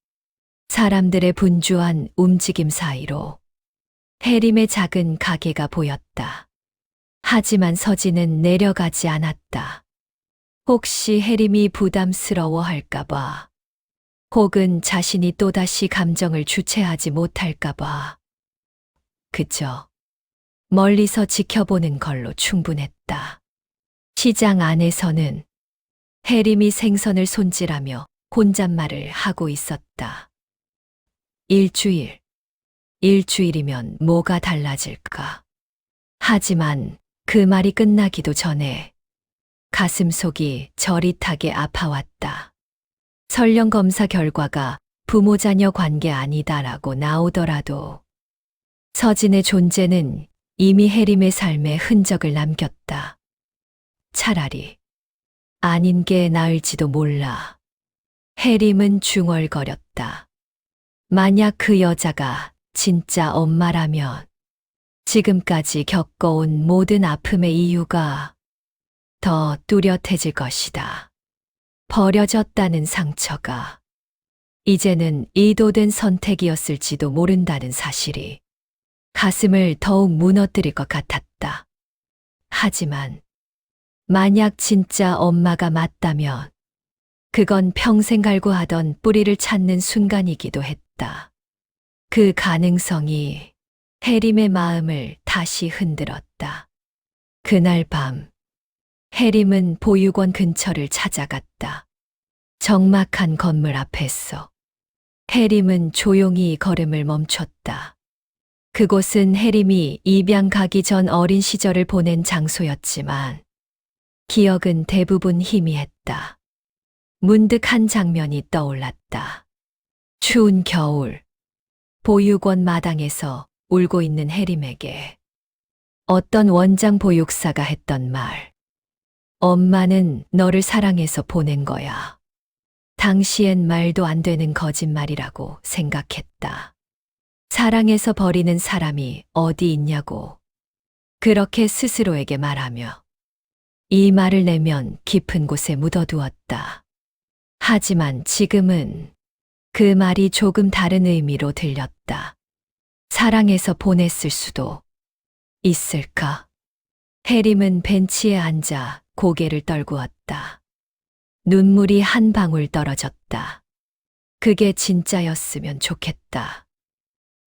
사람들의 분주한 움직임 사이로 혜림의 작은 가게가 보였다. 하지만 서진은 내려가지 않았다. 혹시 혜림이 부담스러워할까봐, 혹은 자신이 또다시 감정을 주체하지 못할까봐. 그저 멀리서 지켜보는 걸로 충분했다. 시장 안에서는 혜림이 생선을 손질하며 혼잣말을 하고 있었다. 일주일이면 뭐가 달라질까? 하지만 그 말이 끝나기도 전에 가슴속이 저릿하게 아파왔다. 설령 검사 결과가 부모-자녀 관계 아니다라고 나오더라도 서진의 존재는 이미 혜림의 삶에 흔적을 남겼다. 차라리 아닌 게 나을지도 몰라. 혜림은 중얼거렸다. 만약 그 여자가 진짜 엄마라면 지금까지 겪어온 모든 아픔의 이유가 더 뚜렷해질 것이다. 버려졌다는 상처가 이제는 의도된 선택이었을지도 모른다는 사실이 가슴을 더욱 무너뜨릴 것 같았다. 하지만 만약 진짜 엄마가 맞다면 그건 평생 갈구하던 뿌리를 찾는 순간이기도 했다. 그 가능성이 혜림의 마음을 다시 흔들었다. 그날 밤 혜림은 보육원 근처를 찾아갔다. 적막한 건물 앞에서 혜림은 조용히 걸음을 멈췄다. 그곳은 혜림이 입양 가기 전 어린 시절을 보낸 장소였지만 기억은 대부분 희미했다. 문득 한 장면이 떠올랐다. 추운 겨울, 보육원 마당에서 울고 있는 혜림에게 어떤 원장 보육사가 했던 말. 엄마는 너를 사랑해서 보낸 거야. 당시엔 말도 안 되는 거짓말이라고 생각했다. 사랑해서 버리는 사람이 어디 있냐고. 그렇게 스스로에게 말하며 이 말을 내면 깊은 곳에 묻어두었다. 하지만 지금은 그 말이 조금 다른 의미로 들렸다. 사랑해서 보냈을 수도 있을까? 혜림은 벤치에 앉아 고개를 떨구었다. 눈물이 한 방울 떨어졌다. 그게 진짜였으면 좋겠다.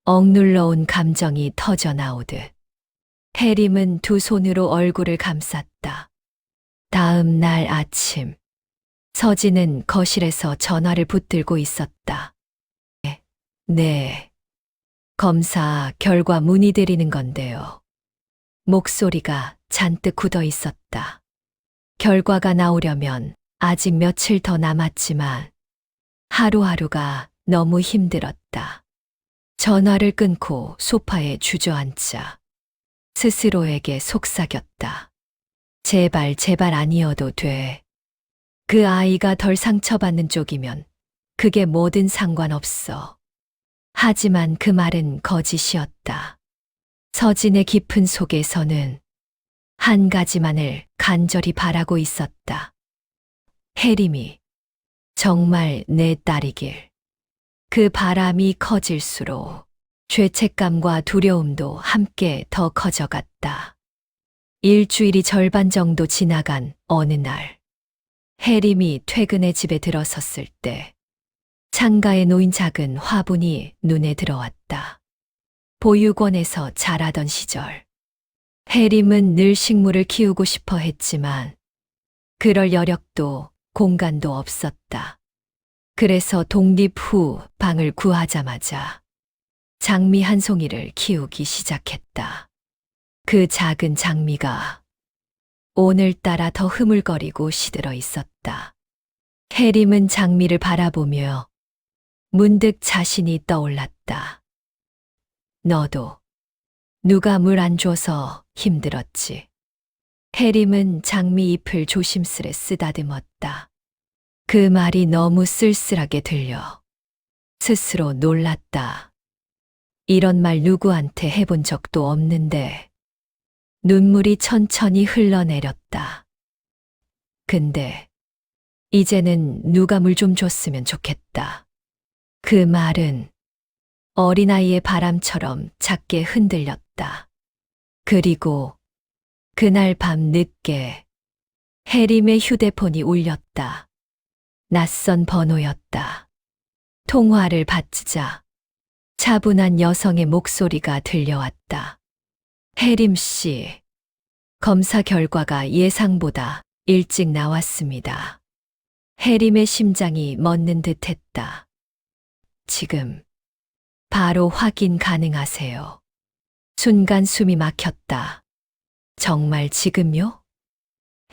억눌러온 감정이 터져 나오듯. 혜림은 두 손으로 얼굴을 감쌌다. 다음 날 아침, 서진은 거실에서 전화를 붙들고 있었다. 네. 검사 결과 문의드리는 건데요. 목소리가 잔뜩 굳어 있었다. 결과가 나오려면 아직 며칠 더 남았지만 하루하루가 너무 힘들었다. 전화를 끊고 소파에 주저앉자 스스로에게 속삭였다. 제발 아니어도 돼. 그 아이가 덜 상처받는 쪽이면 그게 뭐든 상관없어. 하지만 그 말은 거짓이었다. 서진의 깊은 속에서는 한 가지만을 간절히 바라고 있었다. 혜림이 정말 내 딸이길. 그 바람이 커질수록 죄책감과 두려움도 함께 더 커져갔다. 일주일이 절반 정도 지나간 어느 날, 혜림이 퇴근해 집에 들어섰을 때 창가에 놓인 작은 화분이 눈에 들어왔다. 보육원에서 자라던 시절. 해림은 늘 식물을 키우고 싶어 했지만 그럴 여력도 공간도 없었다. 그래서 독립 후 방을 구하자마자 장미 한 송이를 키우기 시작했다. 그 작은 장미가 오늘따라 더 흐물거리고 시들어 있었다. 해림은 장미를 바라보며 문득 자신이 떠올랐다. 너도 누가 물 안 줘서 힘들었지. 해림은 장미 잎을 조심스레 쓰다듬었다. 그 말이 너무 쓸쓸하게 들려 스스로 놀랐다. 이런 말 누구한테 해본 적도 없는데 눈물이 천천히 흘러내렸다. 근데 이제는 누가 물 좀 줬으면 좋겠다. 그 말은 어린아이의 바람처럼 작게 흔들렸다. 그리고 그날 밤 늦게 해림의 휴대폰이 울렸다. 낯선 번호였다. 통화를 받자 차분한 여성의 목소리가 들려왔다. 해림 씨, 검사 결과가 예상보다 일찍 나왔습니다. 해림의 심장이 멎는 듯 했다. 지금 바로 확인 가능하세요. 순간 숨이 막혔다. 정말 지금요?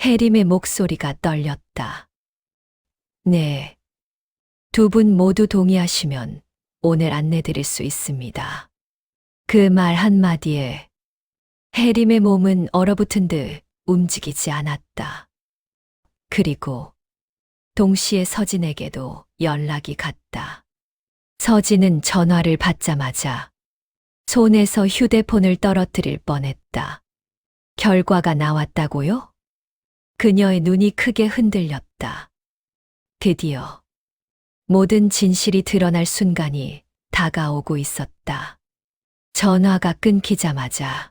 해림의 목소리가 떨렸다. 네. 두 분 모두 동의하시면 오늘 안내드릴 수 있습니다. 그 말 한마디에 해림의 몸은 얼어붙은 듯 움직이지 않았다. 그리고 동시에 서진에게도 연락이 갔다. 서진은 전화를 받자마자 손에서 휴대폰을 떨어뜨릴 뻔했다. 결과가 나왔다고요? 그녀의 눈이 크게 흔들렸다. 드디어 모든 진실이 드러날 순간이 다가오고 있었다. 전화가 끊기자마자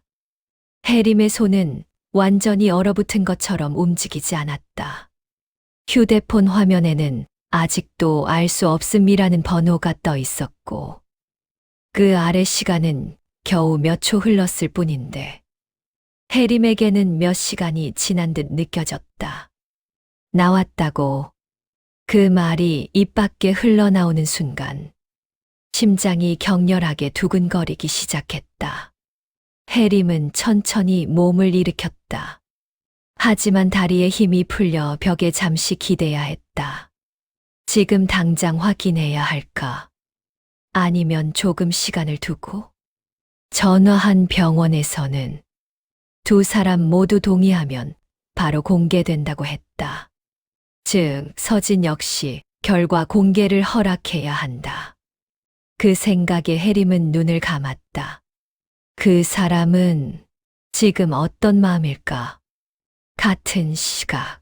해림의 손은 완전히 얼어붙은 것처럼 움직이지 않았다. 휴대폰 화면에는 아직도 알 수 없음이라는 번호가 떠 있었고 그 아래 시간은 겨우 몇 초 흘렀을 뿐인데 해림에게는 몇 시간이 지난 듯 느껴졌다. 나왔다고 그 말이 입 밖에 흘러나오는 순간 심장이 격렬하게 두근거리기 시작했다. 해림은 천천히 몸을 일으켰다. 하지만 다리에 힘이 풀려 벽에 잠시 기대야 했다. 지금 당장 확인해야 할까? 아니면 조금 시간을 두고? 전화한 병원에서는 두 사람 모두 동의하면 바로 공개된다고 했다. 즉, 서진 역시 결과 공개를 허락해야 한다. 그 생각에 해림은 눈을 감았다. 그 사람은 지금 어떤 마음일까? 같은 시각.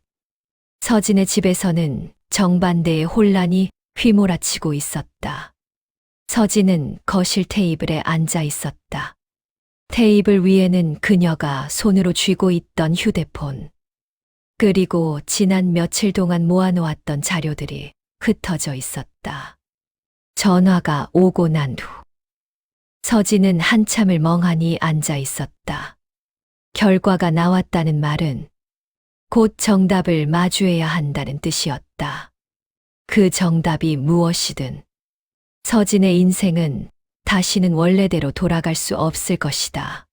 서진의 집에서는 정반대의 혼란이 휘몰아치고 있었다. 서진은 거실 테이블에 앉아 있었다. 테이블 위에는 그녀가 손으로 쥐고 있던 휴대폰, 그리고 지난 며칠 동안 모아놓았던 자료들이 흩어져 있었다. 전화가 오고 난 후, 서진은 한참을 멍하니 앉아 있었다. 결과가 나왔다는 말은 곧 정답을 마주해야 한다는 뜻이었다. 그 정답이 무엇이든 서진의 인생은 다시는 원래대로 돌아갈 수 없을 것이다.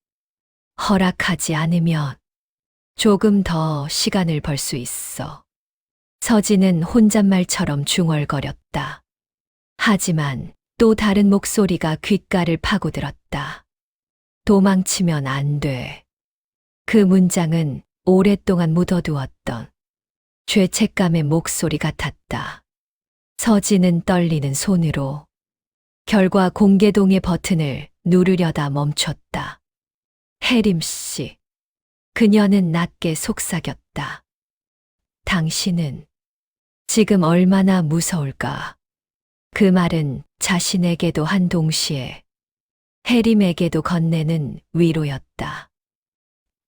허락하지 않으면 조금 더 시간을 벌 수 있어. 서진은 혼잣말처럼 중얼거렸다. 하지만 또 다른 목소리가 귓가를 파고들었다. 도망치면 안 돼. 그 문장은 오랫동안 묻어두었던 죄책감의 목소리 같았다. 서진은 떨리는 손으로 결과 공개동의 버튼을 누르려다 멈췄다. 해림 씨. 그녀는 낮게 속삭였다. 당신은 지금 얼마나 무서울까? 그 말은 자신에게도 한 동시에 해림에게도 건네는 위로였다.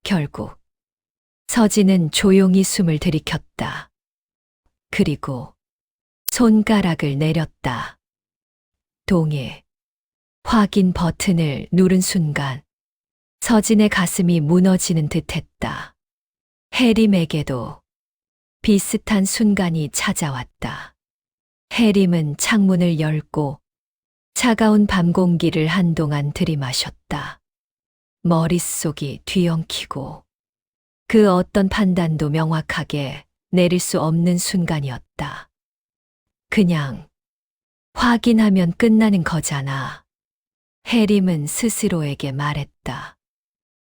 결국 서진은 조용히 숨을 들이켰다. 그리고 손가락을 내렸다. 동해. 확인 버튼을 누른 순간 서진의 가슴이 무너지는 듯했다. 해림에게도 비슷한 순간이 찾아왔다. 해림은 창문을 열고 차가운 밤 공기를 한동안 들이마셨다. 머릿속이 뒤엉키고 그 어떤 판단도 명확하게 내릴 수 없는 순간이었다. 그냥 확인하면 끝나는 거잖아. 해림은 스스로에게 말했다.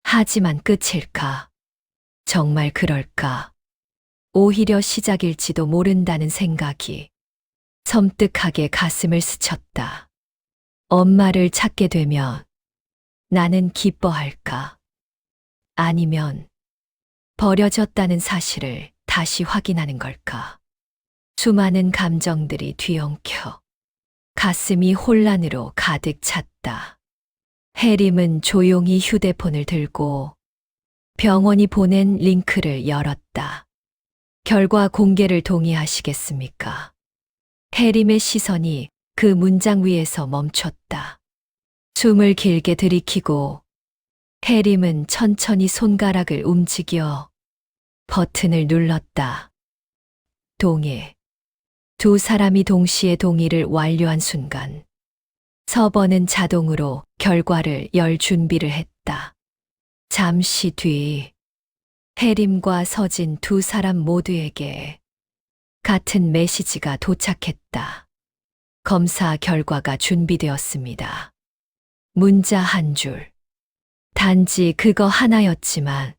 하지만 끝일까? 정말 그럴까? 오히려 시작일지도 모른다는 생각이 섬뜩하게 가슴을 스쳤다. 엄마를 찾게 되면 나는 기뻐할까? 아니면 버려졌다는 사실을 다시 확인하는 걸까? 수많은 감정들이 뒤엉켜 가슴이 혼란으로 가득 찼다. 해림은 조용히 휴대폰을 들고 병원이 보낸 링크를 열었다. 결과 공개를 동의하시겠습니까? 해림의 시선이 그 문장 위에서 멈췄다. 숨을 길게 들이키고 해림은 천천히 손가락을 움직여 버튼을 눌렀다. 동의. 두 사람이 동시에 동의를 완료한 순간 서버는 자동으로 결과를 열 준비를 했다. 잠시 뒤 해림과 서진 두 사람 모두에게 같은 메시지가 도착했다. 검사 결과가 준비되었습니다. 문자 한 줄. 단지 그거 하나였지만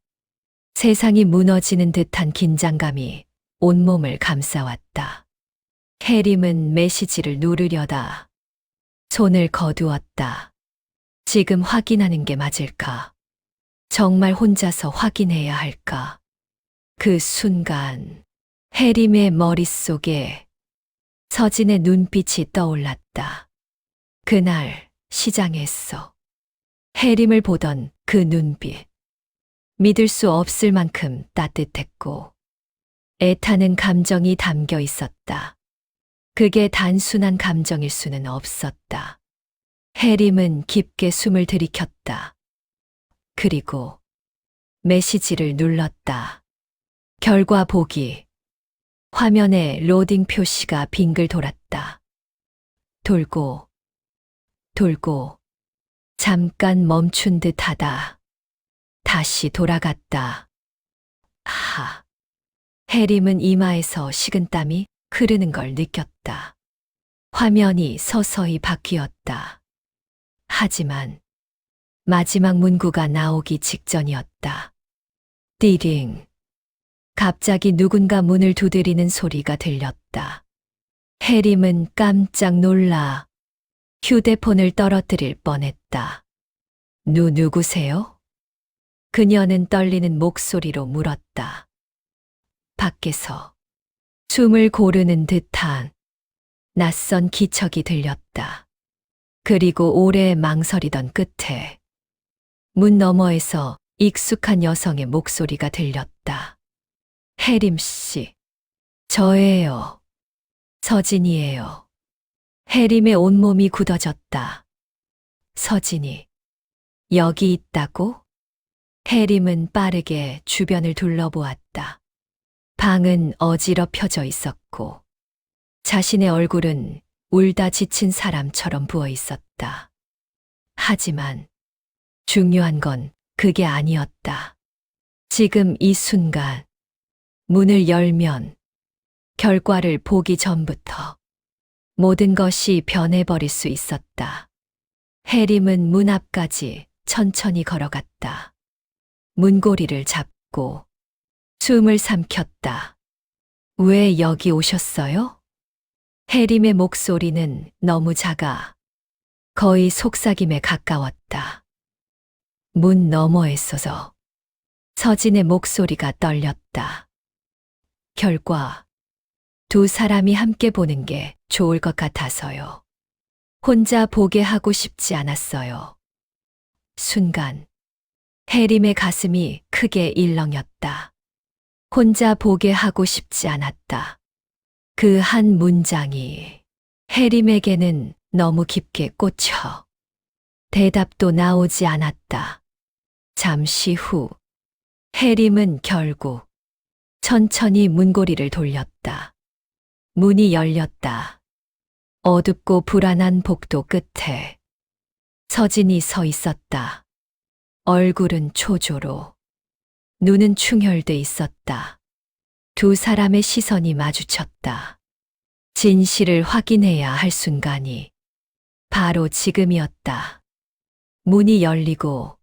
세상이 무너지는 듯한 긴장감이 온몸을 감싸왔다. 해림은 메시지를 누르려다 손을 거두었다. 지금 확인하는 게 맞을까? 정말 혼자서 확인해야 할까? 그 순간 해림의 머릿속에 서진의 눈빛이 떠올랐다. 그날 시장에서 해림을 보던 그 눈빛. 믿을 수 없을 만큼 따뜻했고 애타는 감정이 담겨 있었다. 그게 단순한 감정일 수는 없었다. 해림은 깊게 숨을 들이켰다. 그리고 메시지를 눌렀다. 결과 보기. 화면에 로딩 표시가 빙글 돌았다. 돌고, 돌고, 잠깐 멈춘 듯 하다. 다시 돌아갔다. 하. 해림은 이마에서 식은땀이 흐르는 걸 느꼈다. 화면이 서서히 바뀌었다. 하지만 마지막 문구가 나오기 직전이었다. 띠링. 갑자기 누군가 문을 두드리는 소리가 들렸다. 해림은 깜짝 놀라 휴대폰을 떨어뜨릴 뻔했다. 누구세요? 그녀는 떨리는 목소리로 물었다. 밖에서 숨을 고르는 듯한 낯선 기척이 들렸다. 그리고 오래 망설이던 끝에 문 너머에서 익숙한 여성의 목소리가 들렸다. 해림 씨, 저예요. 서진이에요. 해림의 온몸이 굳어졌다. 서진이, 여기 있다고? 해림은 빠르게 주변을 둘러보았다. 방은 어지럽혀져 있었고 자신의 얼굴은 울다 지친 사람처럼 부어 있었다. 하지만 중요한 건 그게 아니었다. 지금 이 순간 문을 열면 결과를 보기 전부터 모든 것이 변해버릴 수 있었다. 해림은 문 앞까지 천천히 걸어갔다. 문고리를 잡고 숨을 삼켰다. 왜 여기 오셨어요? 해림의 목소리는 너무 작아 거의 속삭임에 가까웠다. 문 너머에 서서 서진의 목소리가 떨렸다. 결과 두 사람이 함께 보는 게 좋을 것 같아서요. 혼자 보게 하고 싶지 않았어요. 순간 해림의 가슴이 크게 일렁였다. 혼자 보게 하고 싶지 않았다. 그 한 문장이 해림에게는 너무 깊게 꽂혀 대답도 나오지 않았다. 잠시 후 해림은 결국 천천히 문고리를 돌렸다. 문이 열렸다. 어둡고 불안한 복도 끝에 서진이 서 있었다. 얼굴은 초조로, 눈은 충혈돼 있었다. 두 사람의 시선이 마주쳤다. 진실을 확인해야 할 순간이 바로 지금이었다. 문이 열리고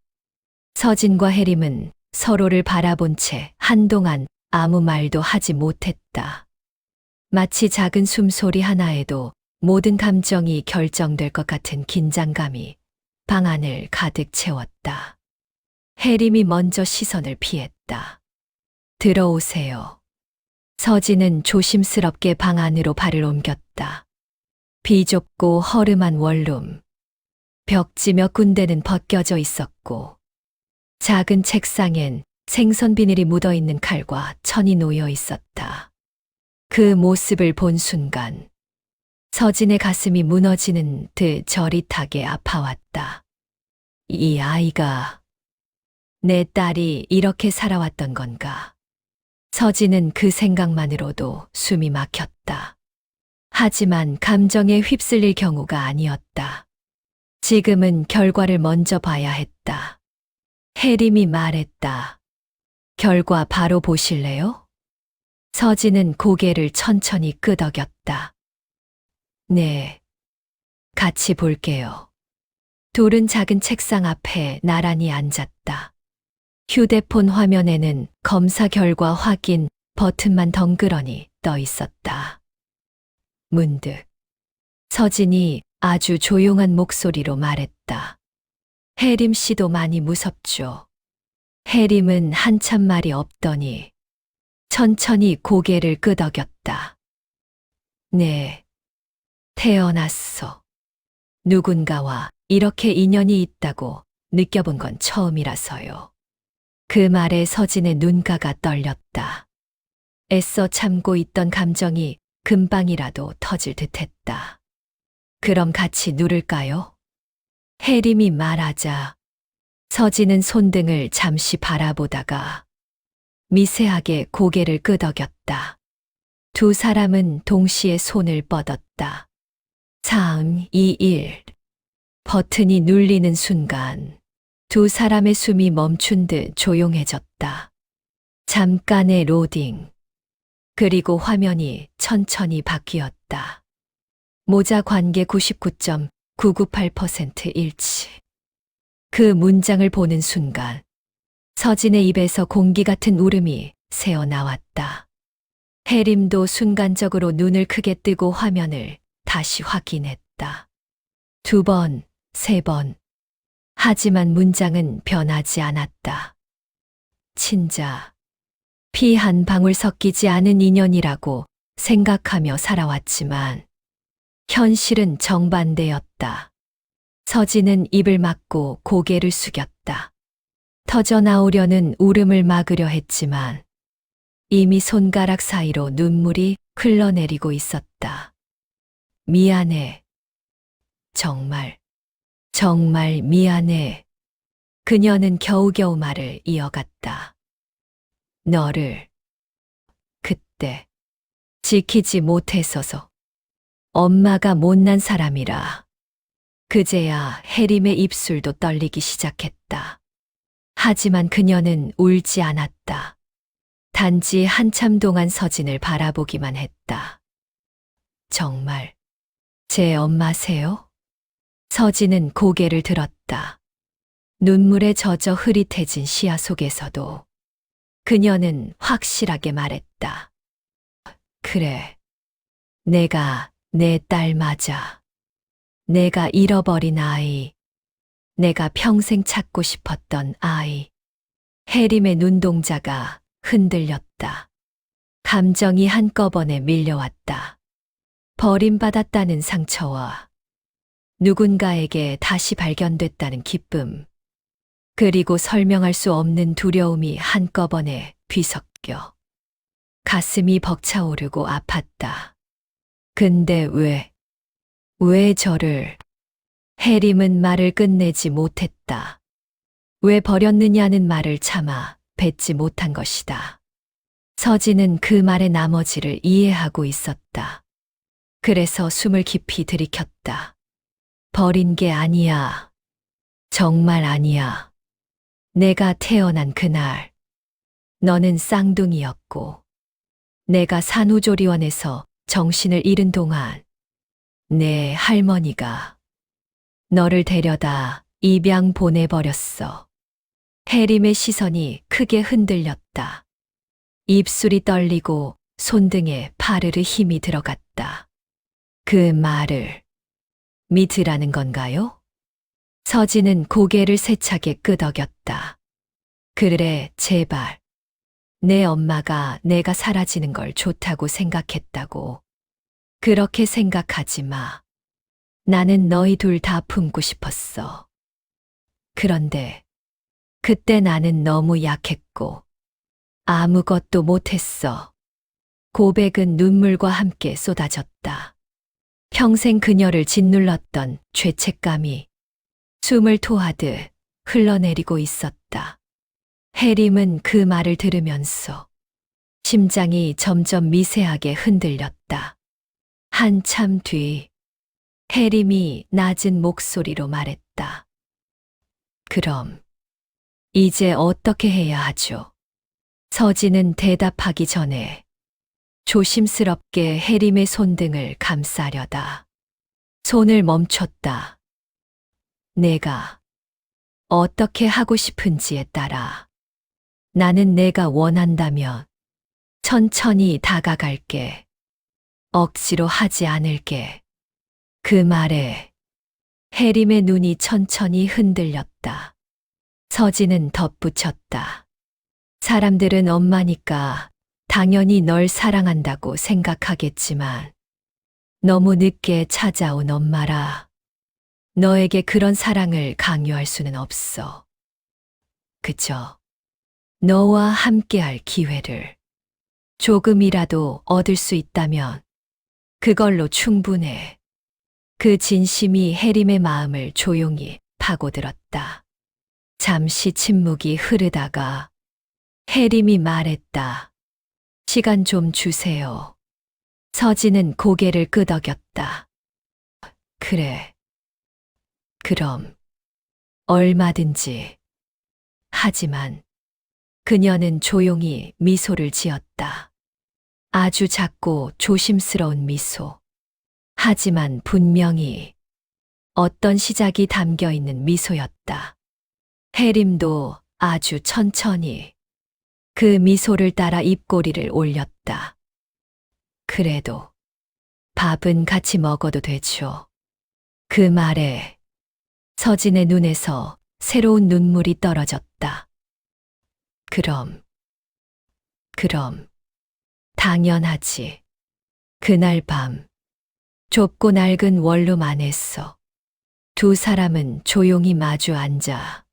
서진과 해림은 서로를 바라본 채 한동안 아무 말도 하지 못했다. 마치 작은 숨소리 하나에도 모든 감정이 결정될 것 같은 긴장감이 방 안을 가득 채웠다. 해림이 먼저 시선을 피했다. 들어오세요. 서진은 조심스럽게 방 안으로 발을 옮겼다. 비좁고 허름한 원룸. 벽지 몇 군데는 벗겨져 있었고 작은 책상엔 생선 비닐이 묻어있는 칼과 천이 놓여 있었다. 그 모습을 본 순간 서진의 가슴이 무너지는 듯 저릿하게 아파왔다. 이 아이가 내 딸이 이렇게 살아왔던 건가? 서진은 그 생각만으로도 숨이 막혔다. 하지만 감정에 휩쓸릴 경우가 아니었다. 지금은 결과를 먼저 봐야 했다. 해림이 말했다. 결과 바로 보실래요? 서진은 고개를 천천히 끄덕였다. 네, 같이 볼게요. 둘은 작은 책상 앞에 나란히 앉았다. 휴대폰 화면에는 검사 결과 확인 버튼만 덩그러니 떠 있었다. 문득 서진이 아주 조용한 목소리로 말했다. 해림 씨도 많이 무섭죠. 해림은 한참 말이 없더니 천천히 고개를 끄덕였다. 네, 태어났어. 누군가와 이렇게 인연이 있다고 느껴본 건 처음이라서요. 그 말에 서진의 눈가가 떨렸다. 애써 참고 있던 감정이 금방이라도 터질 듯했다. 그럼 같이 누를까요? 해림이 말하자 서진은 손등을 잠시 바라보다가 미세하게 고개를 끄덕였다. 두 사람은 동시에 손을 뻗었다. 3, 2, 1. 버튼이 눌리는 순간 두 사람의 숨이 멈춘 듯 조용해졌다. 잠깐의 로딩. 그리고 화면이 천천히 바뀌었다. 모자 관계 99.998% 일치. 그 문장을 보는 순간 서진의 입에서 공기 같은 울음이 새어나왔다. 해림도 순간적으로 눈을 크게 뜨고 화면을 다시 확인했다. 2번, 3번. 하지만 문장은 변하지 않았다. 친자. 피 한 방울 섞이지 않은 인연이라고 생각하며 살아왔지만 현실은 정반대였다. 서진은 입을 막고 고개를 숙였다. 터져나오려는 울음을 막으려 했지만 이미 손가락 사이로 눈물이 흘러내리고 있었다. 미안해. 정말 미안해. 그녀는 겨우겨우 말을 이어갔다. 너를 그때 지키지 못했어서 엄마가 못난 사람이라. 그제야 해림의 입술도 떨리기 시작했다. 하지만 그녀는 울지 않았다. 단지 한참 동안 서진을 바라보기만 했다. 정말 제 엄마세요? 서진은 고개를 들었다. 눈물에 젖어 흐릿해진 시야 속에서도 그녀는 확실하게 말했다. 그래, 내가 내 딸 맞아. 내가 잃어버린 아이. 내가 평생 찾고 싶었던 아이. 해림의 눈동자가 흔들렸다. 감정이 한꺼번에 밀려왔다. 버림받았다는 상처와 누군가에게 다시 발견됐다는 기쁨, 그리고 설명할 수 없는 두려움이 한꺼번에 뒤섞여 가슴이 벅차오르고 아팠다. 근데 왜 저를? 해림은 말을 끝내지 못했다. 왜 버렸느냐는 말을 참아 뱉지 못한 것이다. 서진은 그 말의 나머지를 이해하고 있었다. 그래서 숨을 깊이 들이켰다. 버린 게 아니야. 정말 아니야. 내가 태어난 그날, 너는 쌍둥이였고, 내가 산후조리원에서 정신을 잃은 동안 내 할머니가 너를 데려다 입양 보내버렸어. 해림의 시선이 크게 흔들렸다. 입술이 떨리고 손등에 파르르 힘이 들어갔다. 그 말을 믿으라는 건가요? 서진은 고개를 세차게 끄덕였다. 그래, 제발. 내 엄마가 내가 사라지는 걸 좋다고 생각했다고. 그렇게 생각하지 마. 나는 너희 둘 다 품고 싶었어. 그런데 그때 나는 너무 약했고 아무것도 못했어. 고백은 눈물과 함께 쏟아졌다. 평생 그녀를 짓눌렀던 죄책감이 숨을 토하듯 흘러내리고 있었다. 해림은 그 말을 들으면서 심장이 점점 미세하게 흔들렸다. 한참 뒤 해림이 낮은 목소리로 말했다. 그럼 이제 어떻게 해야 하죠? 서진은 대답하기 전에 조심스럽게 해림의 손등을 감싸려다 손을 멈췄다. 내가 어떻게 하고 싶은지에 따라 나는 내가 원한다면 천천히 다가갈게. 억지로 하지 않을게. 그 말에 해림의 눈이 천천히 흔들렸다. 서진은 덧붙였다. 사람들은 엄마니까 당연히 널 사랑한다고 생각하겠지만 너무 늦게 찾아온 엄마라. 너에게 그런 사랑을 강요할 수는 없어. 그저 너와 함께할 기회를 조금이라도 얻을 수 있다면 그걸로 충분해. 그 진심이 해림의 마음을 조용히 파고들었다. 잠시 침묵이 흐르다가 해림이 말했다. 시간 좀 주세요. 서진은 고개를 끄덕였다. 그래. 그럼 얼마든지. 하지만 그녀는 조용히 미소를 지었다. 아주 작고 조심스러운 미소. 하지만 분명히 어떤 시작이 담겨 있는 미소였다. 해림도 아주 천천히 그 미소를 따라 입꼬리를 올렸다. 그래도 밥은 같이 먹어도 되죠. 그 말에 서진의 눈에서 새로운 눈물이 떨어졌다. 그럼, 당연하지. 그날 밤, 좁고 낡은 원룸 안에서 두 사람은 조용히 마주 앉아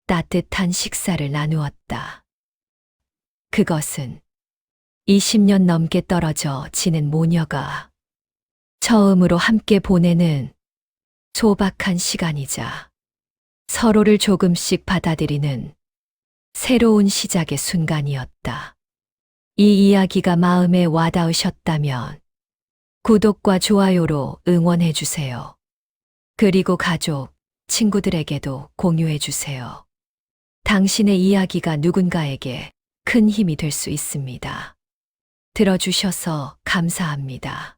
따뜻한 식사를 나누었다. 그것은 20년 넘게 떨어져 지낸 모녀가 처음으로 함께 보내는 소박한 시간이자 서로를 조금씩 받아들이는 새로운 시작의 순간이었다. 이 이야기가 마음에 와닿으셨다면 구독과 좋아요로 응원해주세요. 그리고 가족, 친구들에게도 공유해주세요. 당신의 이야기가 누군가에게 큰 힘이 될 수 있습니다. 들어주셔서 감사합니다.